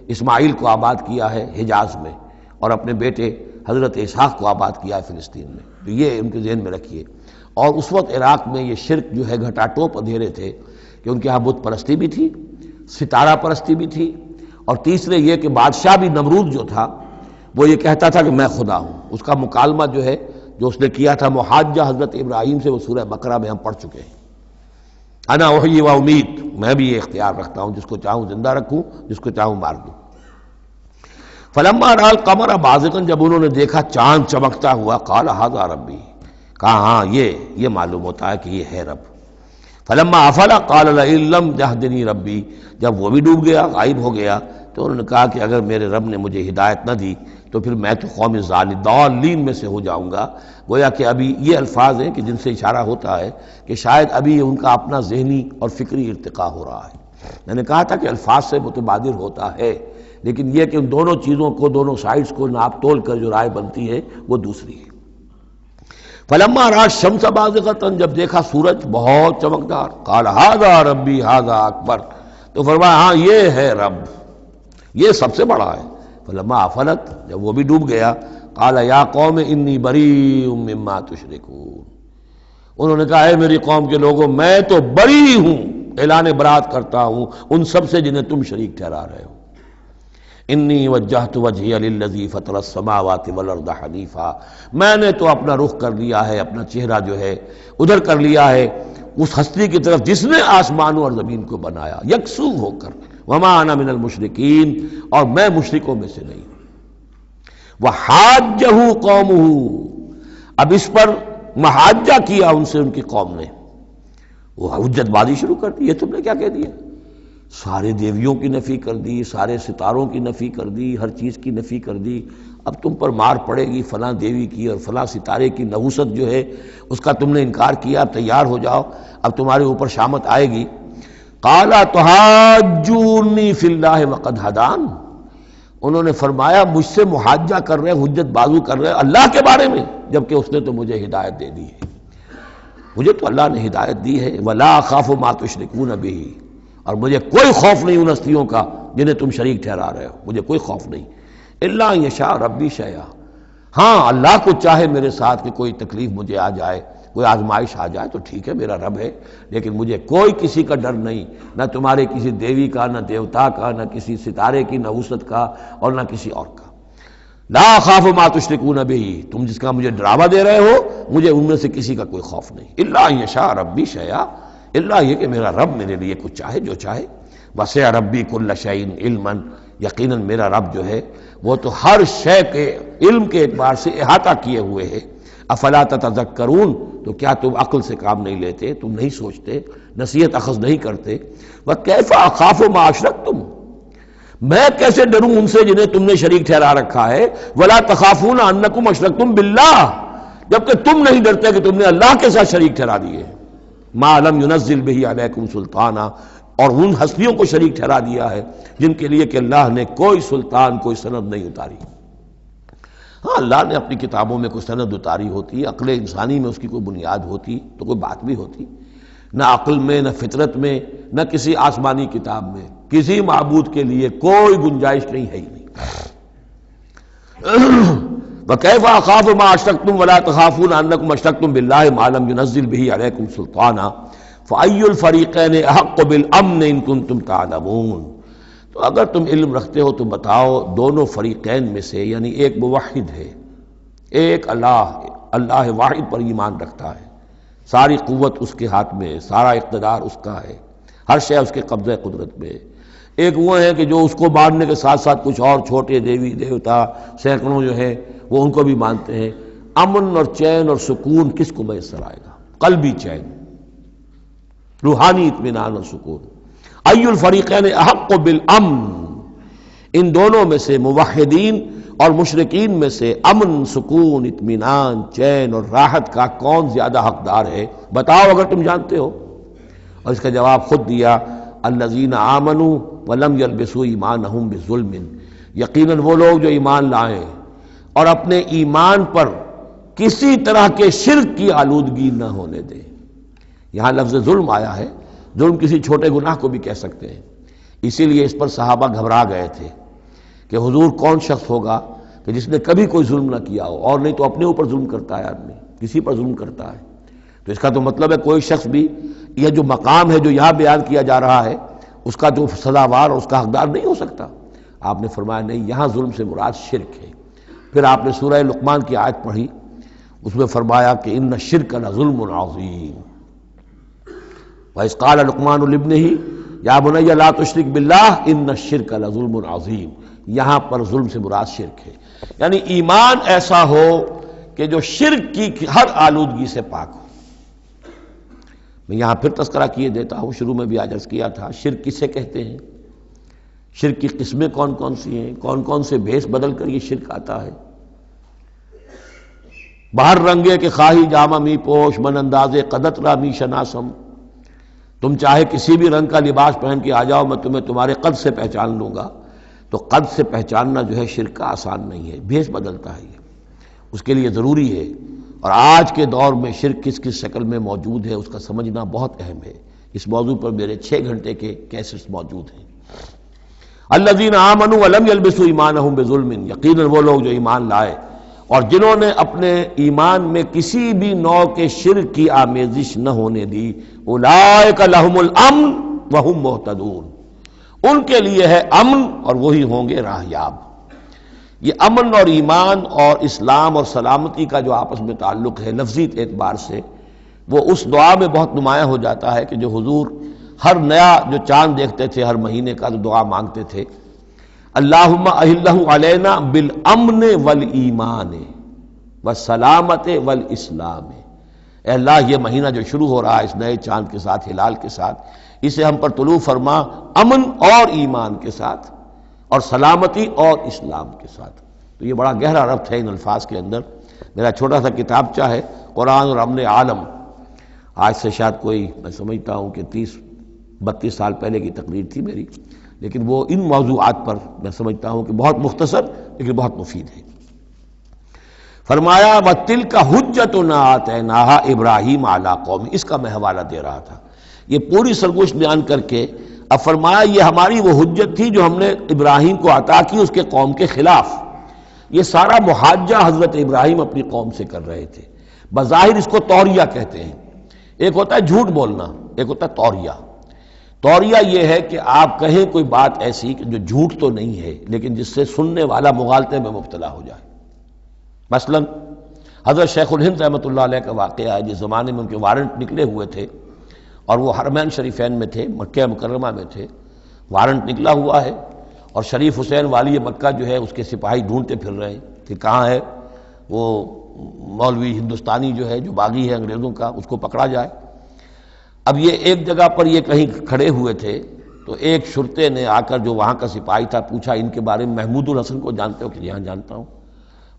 اسماعیل کو آباد کیا ہے حجاز میں، اور اپنے بیٹے حضرت اسحاق کو آباد کیا ہے فلسطین میں۔ تو یہ ان کے ذہن میں رکھیے۔ اور اس وقت عراق میں یہ شرک جو ہے گھٹا ٹوپ اندھیرے تھے کہ ان کے ہاں بت پرستی بھی تھی، ستارہ پرستی بھی تھی، اور تیسرے یہ کہ بادشاہ بھی نمرود جو تھا وہ یہ کہتا تھا کہ میں خدا ہوں۔ اس کا مکالمہ جو ہے جو اس نے کیا تھا محاجہ حضرت ابراہیم سے، وہ سورہ بقرہ میں ہم پڑھ چکے ہیں۔ انا احیی و امید، میں بھی یہ اختیار رکھتا ہوں، جس کو چاہوں زندہ رکھوں، جس کو چاہوں مار دوں۔ فلما رأى القمر بازغا، جب انہوں نے دیکھا چاند چمکتا ہوا، قال ھذا ربی، کہا ہاں یہ معلوم ہوتا ہے کہ یہ ہے رب۔ فلما افل قال لئن لم يهدني ربی، جب وہ بھی ڈوب گیا، غائب ہو گیا، تو انہوں نے کہا کہ اگر میرے رب نے مجھے ہدایت نہ دی تو پھر میں تو قوم ضالین میں سے ہو جاؤں گا۔ گویا کہ ابھی یہ الفاظ ہیں کہ جن سے اشارہ ہوتا ہے کہ شاید ابھی ان کا اپنا ذہنی اور فکری ارتقاء ہو رہا ہے۔ میں نے کہا تھا کہ الفاظ سے متبادر ہوتا ہے، لیکن یہ کہ ان دونوں چیزوں کو، دونوں سائڈز کو ناپ تول کر جو رائے بنتی ہے وہ دوسری ہے۔ فلما رأى الشمس بازغة، جب دیکھا سورج بہت چمکدار، قال ھذا ربی ھذا اکبر، تو فرمایا ہاں یہ ہے رب، یہ سب سے بڑا ہے۔ فلما افلت، جب وہ بھی ڈوب گیا، قال یا قوم انی بریء مما تشرکون، انہوں نے کہا اے میری قوم کے لوگوں، میں تو بری ہوں، اعلان برات کرتا ہوں ان سب سے جنہیں تم شریک ٹھہرا رہے ہو۔ انی وجہت وجہی للذی فطر السماوات والارض حنیفا، میں نے تو اپنا رخ کر لیا ہے، اپنا چہرہ جو ہے ادھر کر لیا ہے اس ہستی کی طرف جس نے آسمانوں اور زمین کو بنایا، یکسو ہو کر، وما انا من المشرکین، اور میں مشرکوں میں سے نہیں ہوں۔ وحاجہ قومہ، اب اس پر محاجہ کیا ان سے ان کی قوم نے، وہ حجت بازی شروع کر دی، یہ تم نے کیا کہہ دیا؟ سارے دیویوں کی نفی کر دی، سارے ستاروں کی نفی کر دی، ہر چیز کی نفی کر دی، اب تم پر مار پڑے گی فلاں دیوی کی اور فلاں ستارے کی نحوست جو ہے اس کا تم نے انکار کیا، اب تیار ہو جاؤ، اب تمہارے اوپر شامت آئے گی۔ قال تحاجونی فی اللہ وقد ہدان، انہوں نے فرمایا مجھ سے محاجہ کر رہے، حجت بازو کر رہے اللہ کے بارے میں، جبکہ اس نے تو مجھے ہدایت دے دی ہے، مجھے تو اللہ نے ہدایت دی ہے۔ ولا اخاف ما تشرکون بہ، اور مجھے کوئی خوف نہیں ان ہستیوں کا جنہیں تم شریک ٹھہرا رہے ہو، مجھے کوئی خوف نہیں۔ الا ان یشاء ربی شیئا، ہاں اللہ کو چاہے میرے ساتھ کہ کوئی تکلیف مجھے آ جائے، کوئی آزمائش آ جائے تو ٹھیک ہے، میرا رب ہے، لیکن مجھے کوئی کسی کا ڈر نہیں، نہ تمہارے کسی دیوی کا، نہ دیوتا کا، نہ کسی ستارے کی نحوست کا، اور نہ کسی اور کا۔ لا اخاف ما تشرکون بہ، تم جس کا مجھے ڈراوا دے رہے ہو مجھے ان میں سے کسی کا کوئی خوف نہیں۔ الا ان یشاء ربی شیئا، اللہ یہ کہ میرا رب میرے لیے کچھ چاہے جو چاہے۔ وسع ربی کل شیء علما، یقیناً میرا رب جو ہے وہ تو ہر شے کے علم کے اعتبار سے احاطہ کیے ہوئے ہے۔ افلا تتذکرون، تو کیا تم عقل سے کام نہیں لیتے، تم نہیں سوچتے، نصیحت اخذ نہیں کرتے؟ وکیف اخاف ما اشرکتم، میں کیسے ڈروں ان سے جنہیں تم نے شریک ٹھہرا رکھا ہے۔ ولا تخافون انکم اشرکتم باللہ، جبکہ تم نہیں ڈرتے کہ تم نے اللہ کے ساتھ شریک ٹھہرا دیے۔ ما لم ينزل به علیکم سلطانا، اور ان ہستیوں کو شریک ٹھہرا دیا ہے جن کے لیے کہ اللہ نے کوئی سلطان، کوئی سند نہیں اتاری۔ ہاں اللہ نے اپنی کتابوں میں کوئی سند اتاری ہوتی، عقل انسانی میں اس کی کوئی بنیاد ہوتی تو کوئی بات بھی ہوتی، نہ عقل میں، نہ فطرت میں، نہ کسی آسمانی کتاب میں کسی معبود کے لیے کوئی گنجائش نہیں ہے ہی نہیں۔ وَكَيْفَ أَخَافُ مَا أَشْرَكْتُمْ وَلَا تَخَافُونَ أَنَّكُمْ أَشْرَكْتُمْ بِاللَّهِ مَا لَمْ يُنَزِّلْ بِهِ عَلَيْكُمْ سُلْطَانًا فَأَيُّ الْفَرِيقَيْنِ أَحَقُّ بِالْأَمْنِ إِن كُنتُمْ تَعْلَمُونَ، تو اگر تم علم رکھتے ہو تو بتاؤ دونوں فریقین میں سے، یعنی ایک موحد ہے، ایک اللہ واحد پر ایمان رکھتا ہے، ساری قوت اس کے ہاتھ میں، سارا اقتدار اس کا ہے، ہر شے اس کے قبضہ قدرت میں۔ ایک وہ ہے کہ جو اس کو ماننے کے ساتھ ساتھ کچھ اور چھوٹے دیوی دیوتا سینکڑوں جو ہیں وہ ان کو بھی مانتے ہیں۔ امن اور چین اور سکون کس کو میسر آئے گا؟ قلبی چین، روحانی اطمینان اور سکون۔ ای الفریقین احق بالامن، ان دونوں میں سے موحدین اور مشرکین میں سے امن، سکون، اطمینان، چین اور راحت کا کون زیادہ حقدار ہے؟ بتاؤ اگر تم جانتے ہو۔ اور اس کا جواب خود دیا، الذین آمنوا ولم یلبسوا ایمانہم بظلم، یقیناً وہ لوگ جو ایمان لائیں اور اپنے ایمان پر کسی طرح کے شرک کی آلودگی نہ ہونے دیں۔ یہاں لفظ ظلم آیا ہے، ظلم کسی چھوٹے گناہ کو بھی کہہ سکتے ہیں، اسی لیے اس پر صحابہ گھبرا گئے تھے کہ حضور کون شخص ہوگا کہ جس نے کبھی کوئی ظلم نہ کیا ہو، اور نہیں تو اپنے اوپر ظلم کرتا ہے آدمی، کسی پر ظلم کرتا ہے۔ تو اس کا تو مطلب ہے کوئی شخص بھی یہ جو مقام ہے جو یہاں بیان کیا جا رہا ہے اس کا جو سزاوار اور اس کا حقدار نہیں ہو سکتا۔ آپ نے فرمایا نہیں، یہاں ظلم سے مراد شرک ہے۔ پھر آپ نے سورہ لقمان کی آیت پڑھی، اس میں فرمایا کہ ان الشرک لظلم عظیم، وَإِذْ قَالَ لُقْمَانُ لِابْنِهِ يَا بُنَيَّ لَا تُشْرِكْ بِاللَّهِ إِنَّ الشِّرْكَ لَظُلْمٌ عَظِيمٌ۔ یہاں پر ظلم سے مراد شرک ہے، یعنی ایمان ایسا ہو کہ جو شرک کی ہر آلودگی سے پاک ہو۔ میں یہاں پھر تذکرہ کیے دیتا ہوں، شروع میں بھی عرض کیا تھا، شرک کسے کہتے ہیں، شرک کی قسمیں کون کون سی ہیں، کون کون سے بھیس بدل کر یہ شرک آتا ہے۔ باہر رنگے کے خواہی جامہ می پوش، من اندازے قدت را می شناسم، تم چاہے کسی بھی رنگ کا لباس پہن کے آ جاؤ، میں تمہیں تمہارے قد سے پہچان لوں گا۔ تو قد سے پہچاننا جو ہے شرک کا آسان نہیں ہے، بھیس بدلتا ہے یہ، اس کے لیے ضروری ہے۔ اور آج کے دور میں شرک کس کس شکل میں موجود ہے اس کا سمجھنا بہت اہم ہے۔ اس موضوع پر میرے 6 گھنٹے کے کیسٹس موجود ہیں۔ الذین آمنوا ولم یلبسوا ایمانہم بظلم، یقیناً وہ لوگ جو ایمان لائے اور جنہوں نے اپنے ایمان میں کسی بھی نوع کے شرک کی آمیزش نہ ہونے دی، اولئک لہم الامن وہم مہتدون، ان کے لیے ہے امن اور وہی ہوں گے راہیاب۔ یہ امن اور ایمان اور اسلام اور سلامتی کا جو آپس میں تعلق ہے لفظی اعتبار سے، وہ اس دعا میں بہت نمایاں ہو جاتا ہے کہ جو حضور ہر نیا جو چاند دیکھتے تھے ہر مہینے کا تو دعا مانگتے تھے، اللہم اہلہ علینا بالامن والایمان والسلامت والاسلام، اے اللہ یہ مہینہ جو شروع ہو رہا ہے اس نئے چاند کے ساتھ، ہلال کے ساتھ، اسے ہم پر طلوع فرما امن اور ایمان کے ساتھ اور سلامتی اور اسلام کے ساتھ۔ تو یہ بڑا گہرا ربط ہے ان الفاظ کے اندر۔ میرا چھوٹا سا کتابچہ ہے قرآن اور امن عالم، آج سے شاید کوئی میں سمجھتا ہوں کہ 30-32 سال پہلے کی تقریر تھی میری، لیکن وہ ان موضوعات پر میں سمجھتا ہوں کہ بہت مختصر لیکن بہت مفید ہے۔ فرمایا وَتِلْكَ حُجَّتُنَا آتَيْنَاهَا إِبْرَاهِيمَ عَلَىٰ قَوْمِهِ، اس کا میں حوالہ دے رہا تھا۔ یہ پوری سرگوشت بیان کر کے اب فرمایا یہ ہماری وہ حجت تھی جو ہم نے ابراہیم کو عطا کی اس کے قوم کے خلاف۔ یہ سارا محاجہ حضرت ابراہیم اپنی قوم سے کر رہے تھے۔ بظاہر اس کو توریہ کہتے ہیں، ایک ہوتا ہے جھوٹ بولنا، ایک ہوتا ہے توریہ۔ توریہ یہ ہے کہ آپ کہیں کوئی بات ایسی کہ جو جھوٹ تو نہیں ہے لیکن جس سے سننے والا مغالطے میں مبتلا ہو جائے۔ مثلا حضرت شیخ الہند رحمۃ اللہ علیہ کا واقعہ ہے، جس زمانے میں ان کے وارنٹ نکلے ہوئے تھے اور وہ حرمین شریفین میں تھے، مکہ مکرمہ میں تھے، وارنٹ نکلا ہوا ہے اور شریف حسین والی مکہ جو ہے اس کے سپاہی ڈھونڈتے پھر رہے ہیں کہ کہاں ہے وہ مولوی ہندوستانی جو ہے جو باغی ہے انگریزوں کا، اس کو پکڑا جائے۔ اب یہ ایک جگہ پر یہ کہیں کھڑے ہوئے تھے تو ایک شرطے نے آ کر جو وہاں کا سپاہی تھا پوچھا ان کے بارے میں محمود الحسن کو جانتے ہو؟ کہ یہاں جانتا ہوں۔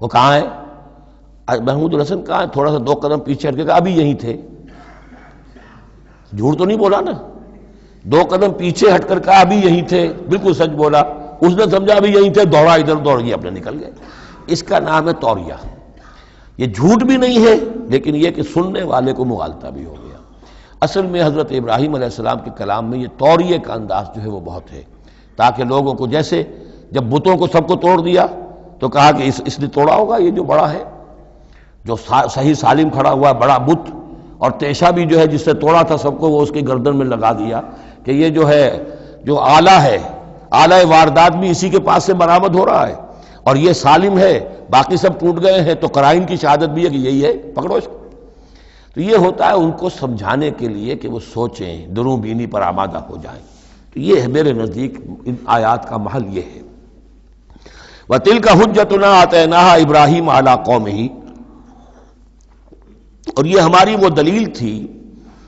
وہ کہاں ہے؟ محمود الحسن کہاں ہے؟ تھوڑا سا 2 قدم پیچھے ہٹ کے کہا ابھی یہیں تھے۔ جھوٹ تو نہیں بولا نا، 2 قدم پیچھے ہٹ کر کہا ابھی یہیں تھے، بالکل سچ بولا۔ اس نے سمجھا ابھی یہیں تھے، دوڑا ادھر دوڑ گیا، اپنے نکل گئے۔ اس کا نام ہے توریہ۔ یہ جھوٹ بھی نہیں ہے لیکن یہ کہ سننے والے کو مغالطہ بھی ہو گیا۔ اصل میں حضرت ابراہیم علیہ السلام کے کلام میں یہ توریہ کا انداز جو ہے وہ بہت ہے، تاکہ لوگوں کو جیسے جب بتوں کو سب کو توڑ دیا تو کہا کہ اس نے توڑا ہوگا، یہ جو بڑا ہے جو صحیح سالم کھڑا ہوا ہے بڑا بت، اور تیشہ بھی جو ہے جس سے توڑا تھا سب کو وہ اس کی گردن میں لگا دیا کہ یہ جو ہے جو آلہ ہے، آلہ واردات بھی اسی کے پاس سے برآمد ہو رہا ہے اور یہ سالم ہے، باقی سب ٹوٹ گئے ہیں، تو قرائن کی شہادت بھی ہے کہ یہی ہے، پکڑو اس کو۔ تو یہ ہوتا ہے ان کو سمجھانے کے لیے کہ وہ سوچیں، دروں بینی پر آمادہ ہو جائیں۔ تو یہ ہے میرے نزدیک ان آیات کا محل یہ ہے۔ وَتِلْكَ حُجَّتُنَا آتَيْنَاهَا إِبْرَاهِيمَ عَلَىٰ قَوْمِهِ، اور یہ ہماری وہ دلیل تھی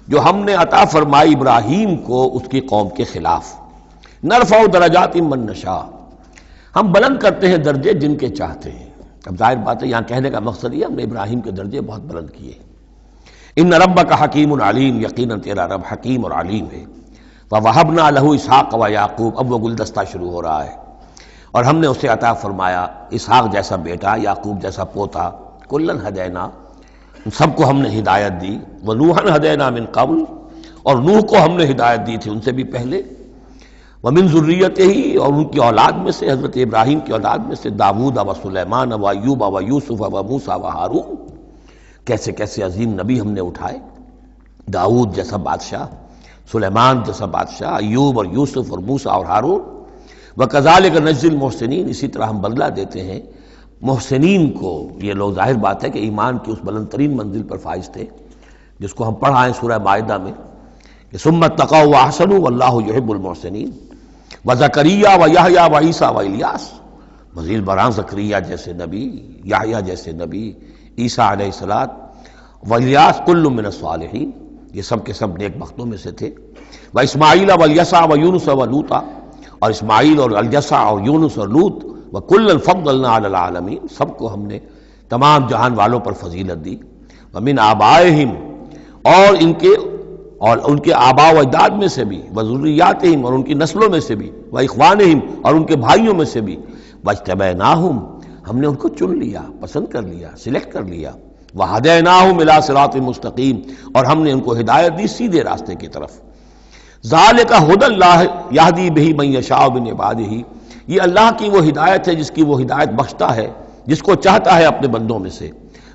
جو ہم نے عطا فرمائی ابراہیم کو اس کی قوم کے خلاف، نرفع درجات من نشاء، ہم بلند کرتے ہیں درجے جن کے چاہتے ہیں۔ اب ظاہر بات ہے یہاں کہنے کا مقصد یہ ہم نے ابراہیم کے درجے بہت بلند کیے۔ ان ربک حکیم علیم، یقیناً تیرا رب حکیم اور علیم ہے۔ وَوَهَبْنَا لَهُ اسحاق وَيَعْقُوب، اب وہ گلدستہ شروع ہو رہا ہے، اور ہم نے اسے عطا فرمایا اسحاق جیسا بیٹا، یعقوب جیسا پوتا، کلن ہدینا، سب کو ہم نے ہدایت دی، وَنُوحًا ہدینا من قبل، اور نوح کو ہم نے ہدایت دی تھی ان سے بھی پہلے، ومن ذریتہ، اور ان کی اولاد میں سے، حضرت ابراہیم کی اولاد میں سے، داؤد و سلیمان و ایوب و یوسف و موسیٰ و ہارون، کیسے کیسے عظیم نبی ہم نے اٹھائے، داؤد جیسا بادشاہ، سلیمان جیسا بادشاہ، ایوب اور یوسف اور موسیٰ اور ہارون، وَكَذَلِكَ نَجْزِي الْمُحْسِنِينَ، اسی طرح ہم بدلہ دیتے ہیں محسنین کو۔ یہ لوگ ظاہر بات ہے کہ ایمان کی اس بلند ترین منزل پر فائز تھے جس کو ہم پڑھا ہے سورہ مائدہ میں کہ ثم اتقوا واحسنوا واللہ یحب المحسنین، وزکریا ویحییٰ وعیسیٰ والیاس، مزید برآں زکریا جیسے نبی، یحییٰ جیسے نبی، عیسیٰ علیہ السلام، والیاس کل من الصالحین، یہ سب کے سب نیک بختوں میں سے تھے، واسماعیل والیسع ویونس ولوطا، اور اسماعیل اور الیسع اور یونس اور لوط، وکلا فضلنا علی العالمین، سب کو ہم نے تمام جہان والوں پر فضیلت دی، ومن آبائہم، اور ان کے آباء و اجداد میں سے بھی، وذریاتہم، اور ان کی نسلوں میں سے بھی، واخوانہم، اور ان کے بھائیوں میں سے بھی، واجتبیناہم، ہم نے ان کو چن لیا، پسند کر لیا، سلیکٹ کر لیا، وہدیناہم الی صراط مستقیم، اور ہم نے ان کو ہدایت دی سیدھے راستے کی طرف۔ ذالک ھدی اللہ یہدی بہ من یشاء من عبادہ، یہ اللہ کی وہ ہدایت ہے جس کی وہ ہدایت بخشتا ہے جس کو چاہتا ہے اپنے بندوں میں سے۔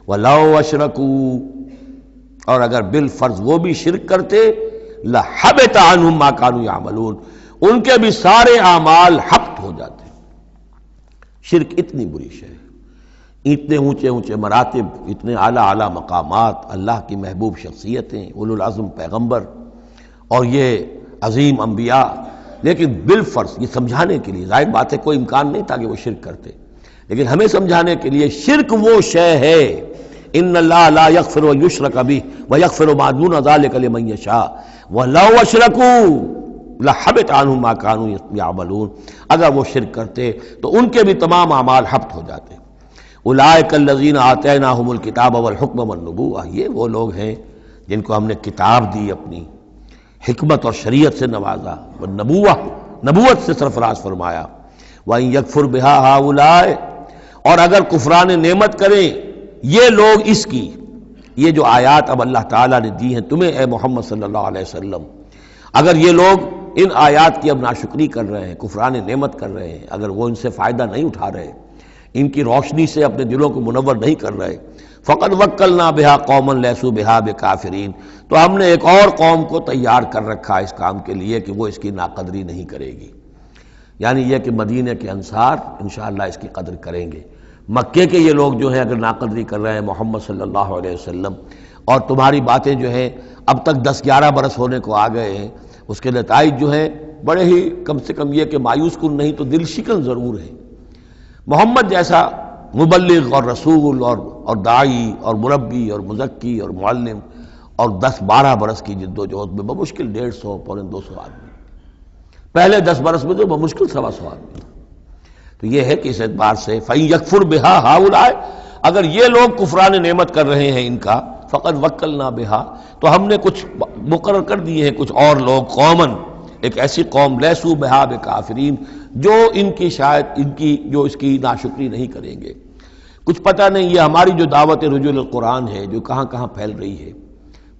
وَلَوْ أَشْرَكُوا، اور اگر بالفرض وہ بھی شرک کرتے، لَحَبِطَ عَنْهُمْ مَا كَانُوا يَعْمَلُونَ، ان کے بھی سارے اعمال حبط ہو جاتے۔ شرک اتنی بری شے ہے، اتنے اونچے اونچے مراتب، اتنے اعلیٰ اعلیٰ مقامات، اللہ کی محبوب شخصیتیں، اولو العزم پیغمبر اور یہ عظیم انبیاء، لیکن بالفرض یہ سمجھانے کے لیے، ظاہر بات ہے کوئی امکان نہیں تھا کہ وہ شرک کرتے، لیکن ہمیں سمجھانے کے لیے شرک وہ شے ہے، ان اللہ لا یغفر یشرک بہ ویغفر ما دون ذلک لمن یشاء ولو اشرکوا لحبط عنہم ما كانوا یعملون، اگر وہ شرک کرتے تو ان کے بھی تمام اعمال حبط ہو جاتے۔ اولئک الذین آتیناہم الکتاب والحکم والنبوۃ، یہ وہ لوگ ہیں جن کو ہم نے کتاب دی، اپنی حکمت اور شریعت سے نوازا، نبوت سے سرفراز فرمایا۔ وَإِن يَكْفُرْ بِهَا هَؤُلَاءِ، اور اگر کفران نعمت کریں یہ لوگ اس کی، یہ جو آیات اب اللہ تعالیٰ نے دی ہیں تمہیں اے محمد صلی اللہ علیہ وسلم، اگر یہ لوگ ان آیات کی اب ناشکری کر رہے ہیں، کفران نعمت کر رہے ہیں، اگر وہ ان سے فائدہ نہیں اٹھا رہے، ان کی روشنی سے اپنے دلوں کو منور نہیں کر رہے، فقد وکلنا بہا قوما لیسوا بہا بکافرین، تو ہم نے ایک اور قوم کو تیار کر رکھا اس کام کے لیے کہ وہ اس کی ناقدری نہیں کرے گی، یعنی یہ کہ مدینہ کے انصار انشاءاللہ اس کی قدر کریں گے۔ مکے کے یہ لوگ جو ہیں اگر ناقدری کر رہے ہیں محمد صلی اللہ علیہ وسلم، اور تمہاری باتیں جو ہیں اب تک 10-11 برس ہونے کو آ گئے ہیں، اس کے نتائج جو ہیں بڑے ہی کم سے کم یہ کہ مایوس کن نہیں تو دل شکن ضرور ہے۔ محمد جیسا مبلغ اور رسول اور داعی اور مربی اور مزکی اور معلم، اور 10-12 برس کی جد و جہد میں بمشکل 150 پونے 200 آدمی، پہلے 10 برس میں تو بمشکل 125 آدمی۔ تو یہ ہے کہ اس اعتبار سے فَإِن يَكْفُرْ بِهَا هَؤُلَاءِ، اگر یہ لوگ کفران نعمت کر رہے ہیں ان کا، فقد وکلنا بہا، تو ہم نے کچھ مقرر کر دیے ہیں کچھ اور لوگ، قومن، ایک ایسی قوم، لیسوا بہا بکافرین، جو ان کی شاید جو اس کی ناشکری نہیں کریں گے۔ کچھ پتہ نہیں یہ ہماری جو دعوت رجوع القرآن ہے جو کہاں کہاں پھیل رہی ہے،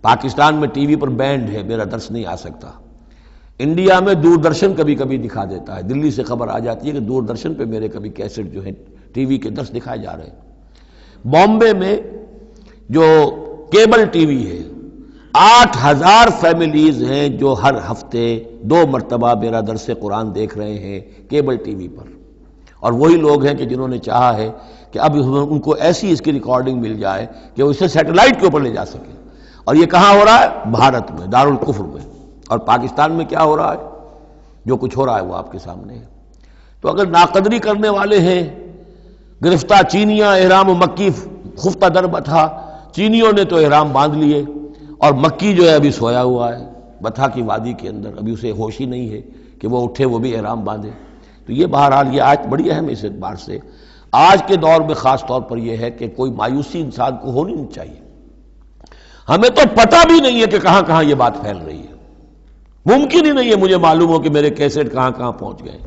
پاکستان میں ٹی وی پر بینڈ ہے، میرا درس نہیں آ سکتا، انڈیا میں دوردرشن کبھی کبھی دکھا دیتا ہے، دلی سے خبر آ جاتی ہے کہ دوردرشن پہ میرے کبھی کیسٹ جو ہے ٹی وی کے درس دکھائے جا رہے ہیں۔ بامبے میں جو کیبل ٹی وی ہے، 8000 فیملیز ہیں جو ہر ہفتے 2 مرتبہ میرا درس قرآن دیکھ رہے ہیں کیبل ٹی وی پر، اور وہی لوگ ہیں کہ جنہوں نے چاہا ہے کہ اب ان کو ایسی اس کی ریکارڈنگ مل جائے کہ وہ اسے سیٹلائٹ کے اوپر لے جا سکے، اور یہ کہاں ہو رہا ہے؟ بھارت میں، دارالکفر میں۔ اور پاکستان میں کیا ہو رہا ہے؟ جو کچھ ہو رہا ہے وہ آپ کے سامنے ہے۔ تو اگر ناقدری کرنے والے ہیں، گرفتہ چینیاں احرام و مکی خفتہ در بٹھا، چینیوں نے تو احرام باندھ لیے، اور مکی جو ہے ابھی سویا ہوا ہے بتھا کی وادی کے اندر، ابھی اسے ہوش ہی نہیں ہے کہ وہ اٹھے وہ بھی احرام باندھے۔ تو یہ بہرحال یہ آیت بڑی اہم ہے اس اعتبار سے، آج کے دور میں خاص طور پر یہ ہے کہ کوئی مایوسی انسان کو ہونی نہیں چاہیے۔ ہمیں تو پتہ بھی نہیں ہے کہ کہاں کہاں یہ بات پھیل رہی ہے، ممکن ہی نہیں ہے مجھے معلوم ہو کہ میرے کیسٹ کہاں کہاں پہنچ گئے۔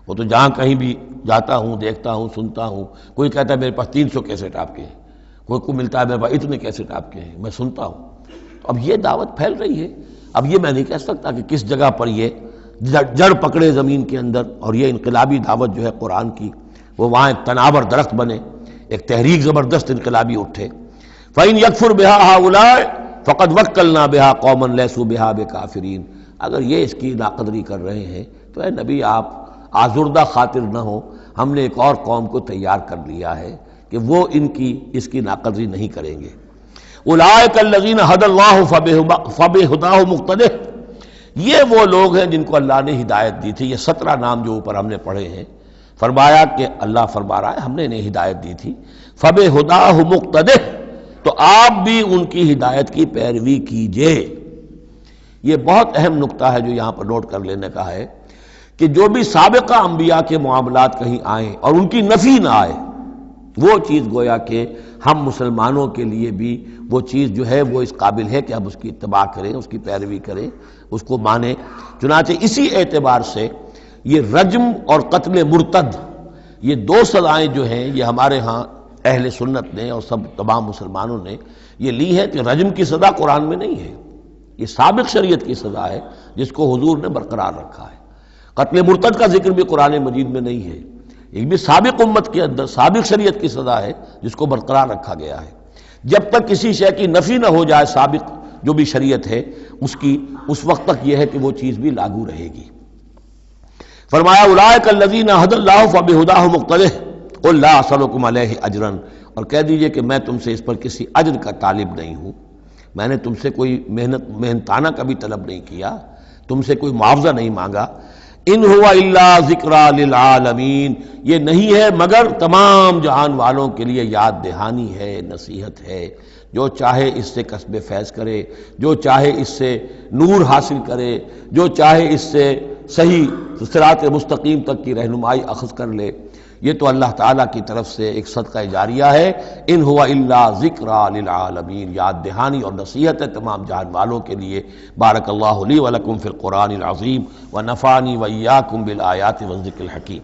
وہ تو جہاں کہیں بھی جاتا ہوں دیکھتا ہوں سنتا ہوں، کوئی کہتا ہے میرے پاس 300 کیسٹ آپ کے ہیں، کوئی کو ملتا ہے میرے پاس اتنے کیسٹ آپ کے ہیں، میں سنتا ہوں۔ تو اب یہ دعوت پھیل رہی ہے، اب یہ میں نہیں کہہ سکتا کہ کس جگہ پر یہ جڑ پکڑے زمین کے اندر، اور یہ انقلابی دعوت جو ہے قرآن کی وہ وہاں ایک تناور درخت بنے، ایک تحریک زبردست انقلابی اٹھے۔ فَإِن يَكْفُرْ بِهَا هَؤُلَاءِ فَقَدْ وَكَّلْنَا بِهَا قَوْمًا لَيْسُوا بِهَا بِكَافِرِينَ۔ اگر یہ اس کی ناقدری کر رہے ہیں تو اے نبی آپ آزردہ خاطر نہ ہو، ہم نے ایک اور قوم کو تیار کر لیا ہے کہ وہ اس کی ناقدری نہیں کریں گے۔ اولئک الذین ھدی اللہ فبہداہ مقتدہ، یہ وہ لوگ ہیں جن کو اللہ نے ہدایت دی تھی۔ یہ 17 نام جو اوپر ہم نے پڑھے ہیں، فرمایا کہ اللہ فرما رہا ہے ہم نے انہیں ہدایت دی تھی، فبہداہ مقتدہ، تو آپ بھی ان کی ہدایت کی پیروی کیجئے۔ یہ بہت اہم نقطہ ہے جو یہاں پر نوٹ کر لینے کا ہے کہ جو بھی سابقہ انبیاء کے معاملات کہیں آئیں اور ان کی نفی نہ آئے، وہ چیز گویا کہ ہم مسلمانوں کے لیے بھی وہ چیز جو ہے وہ اس قابل ہے کہ ہم اس کی اتباع کریں، اس کی پیروی کریں، اس کو مانیں۔ چنانچہ اسی اعتبار سے یہ رجم اور قتل مرتد، یہ 2 سزائیں جو ہیں یہ ہمارے ہاں اہل سنت نے اور سب تمام مسلمانوں نے یہ لی ہے کہ رجم کی سزا قرآن میں نہیں ہے، یہ سابق شریعت کی سزا ہے جس کو حضور نے برقرار رکھا ہے۔ قتل مرتد کا ذکر بھی قرآن مجید میں نہیں ہے، یہ بھی سابق امت کے اندر سابق شریعت کی سزا ہے جس کو برقرار رکھا گیا ہے۔ جب تک کسی شے کی نفی نہ ہو جائے سابق جو بھی شریعت ہے اس کی، اس وقت تک یہ ہے کہ وہ چیز بھی لاگو رہے گی۔ فرمایا اولئک الذین ھدی اللہ فبہداہ مقتدہ قل لا اسألکم علیہ اجرا، اور کہہ دیجئے کہ میں تم سے اس پر کسی اجر کا طالب نہیں ہوں، میں نے تم سے کوئی محنتانہ کبھی طلب نہیں کیا، تم سے کوئی معاوضہ نہیں مانگا۔ ان هو الا ذکریٰ للعالمین، یہ نہیں ہے مگر تمام جہان والوں کے لیے یاد دہانی ہے، نصیحت ہے۔ جو چاہے اس سے کسب فیض کرے، جو چاہے اس سے نور حاصل کرے، جو چاہے اس سے صحیح صراط مستقیم تک کی رہنمائی اخذ کر لے، یہ تو اللہ تعالیٰ کی طرف سے ایک صدقہ جاریہ ہے۔ ان هو الا ذکریٰ للعالمین، یاد دہانی اور نصیحت ہے تمام جہان والوں کے لیے۔ بارک اللہ لی ولکم فی القرآن العظیم ونفعنی وإیاکم بالآیات والذکر الحکیم۔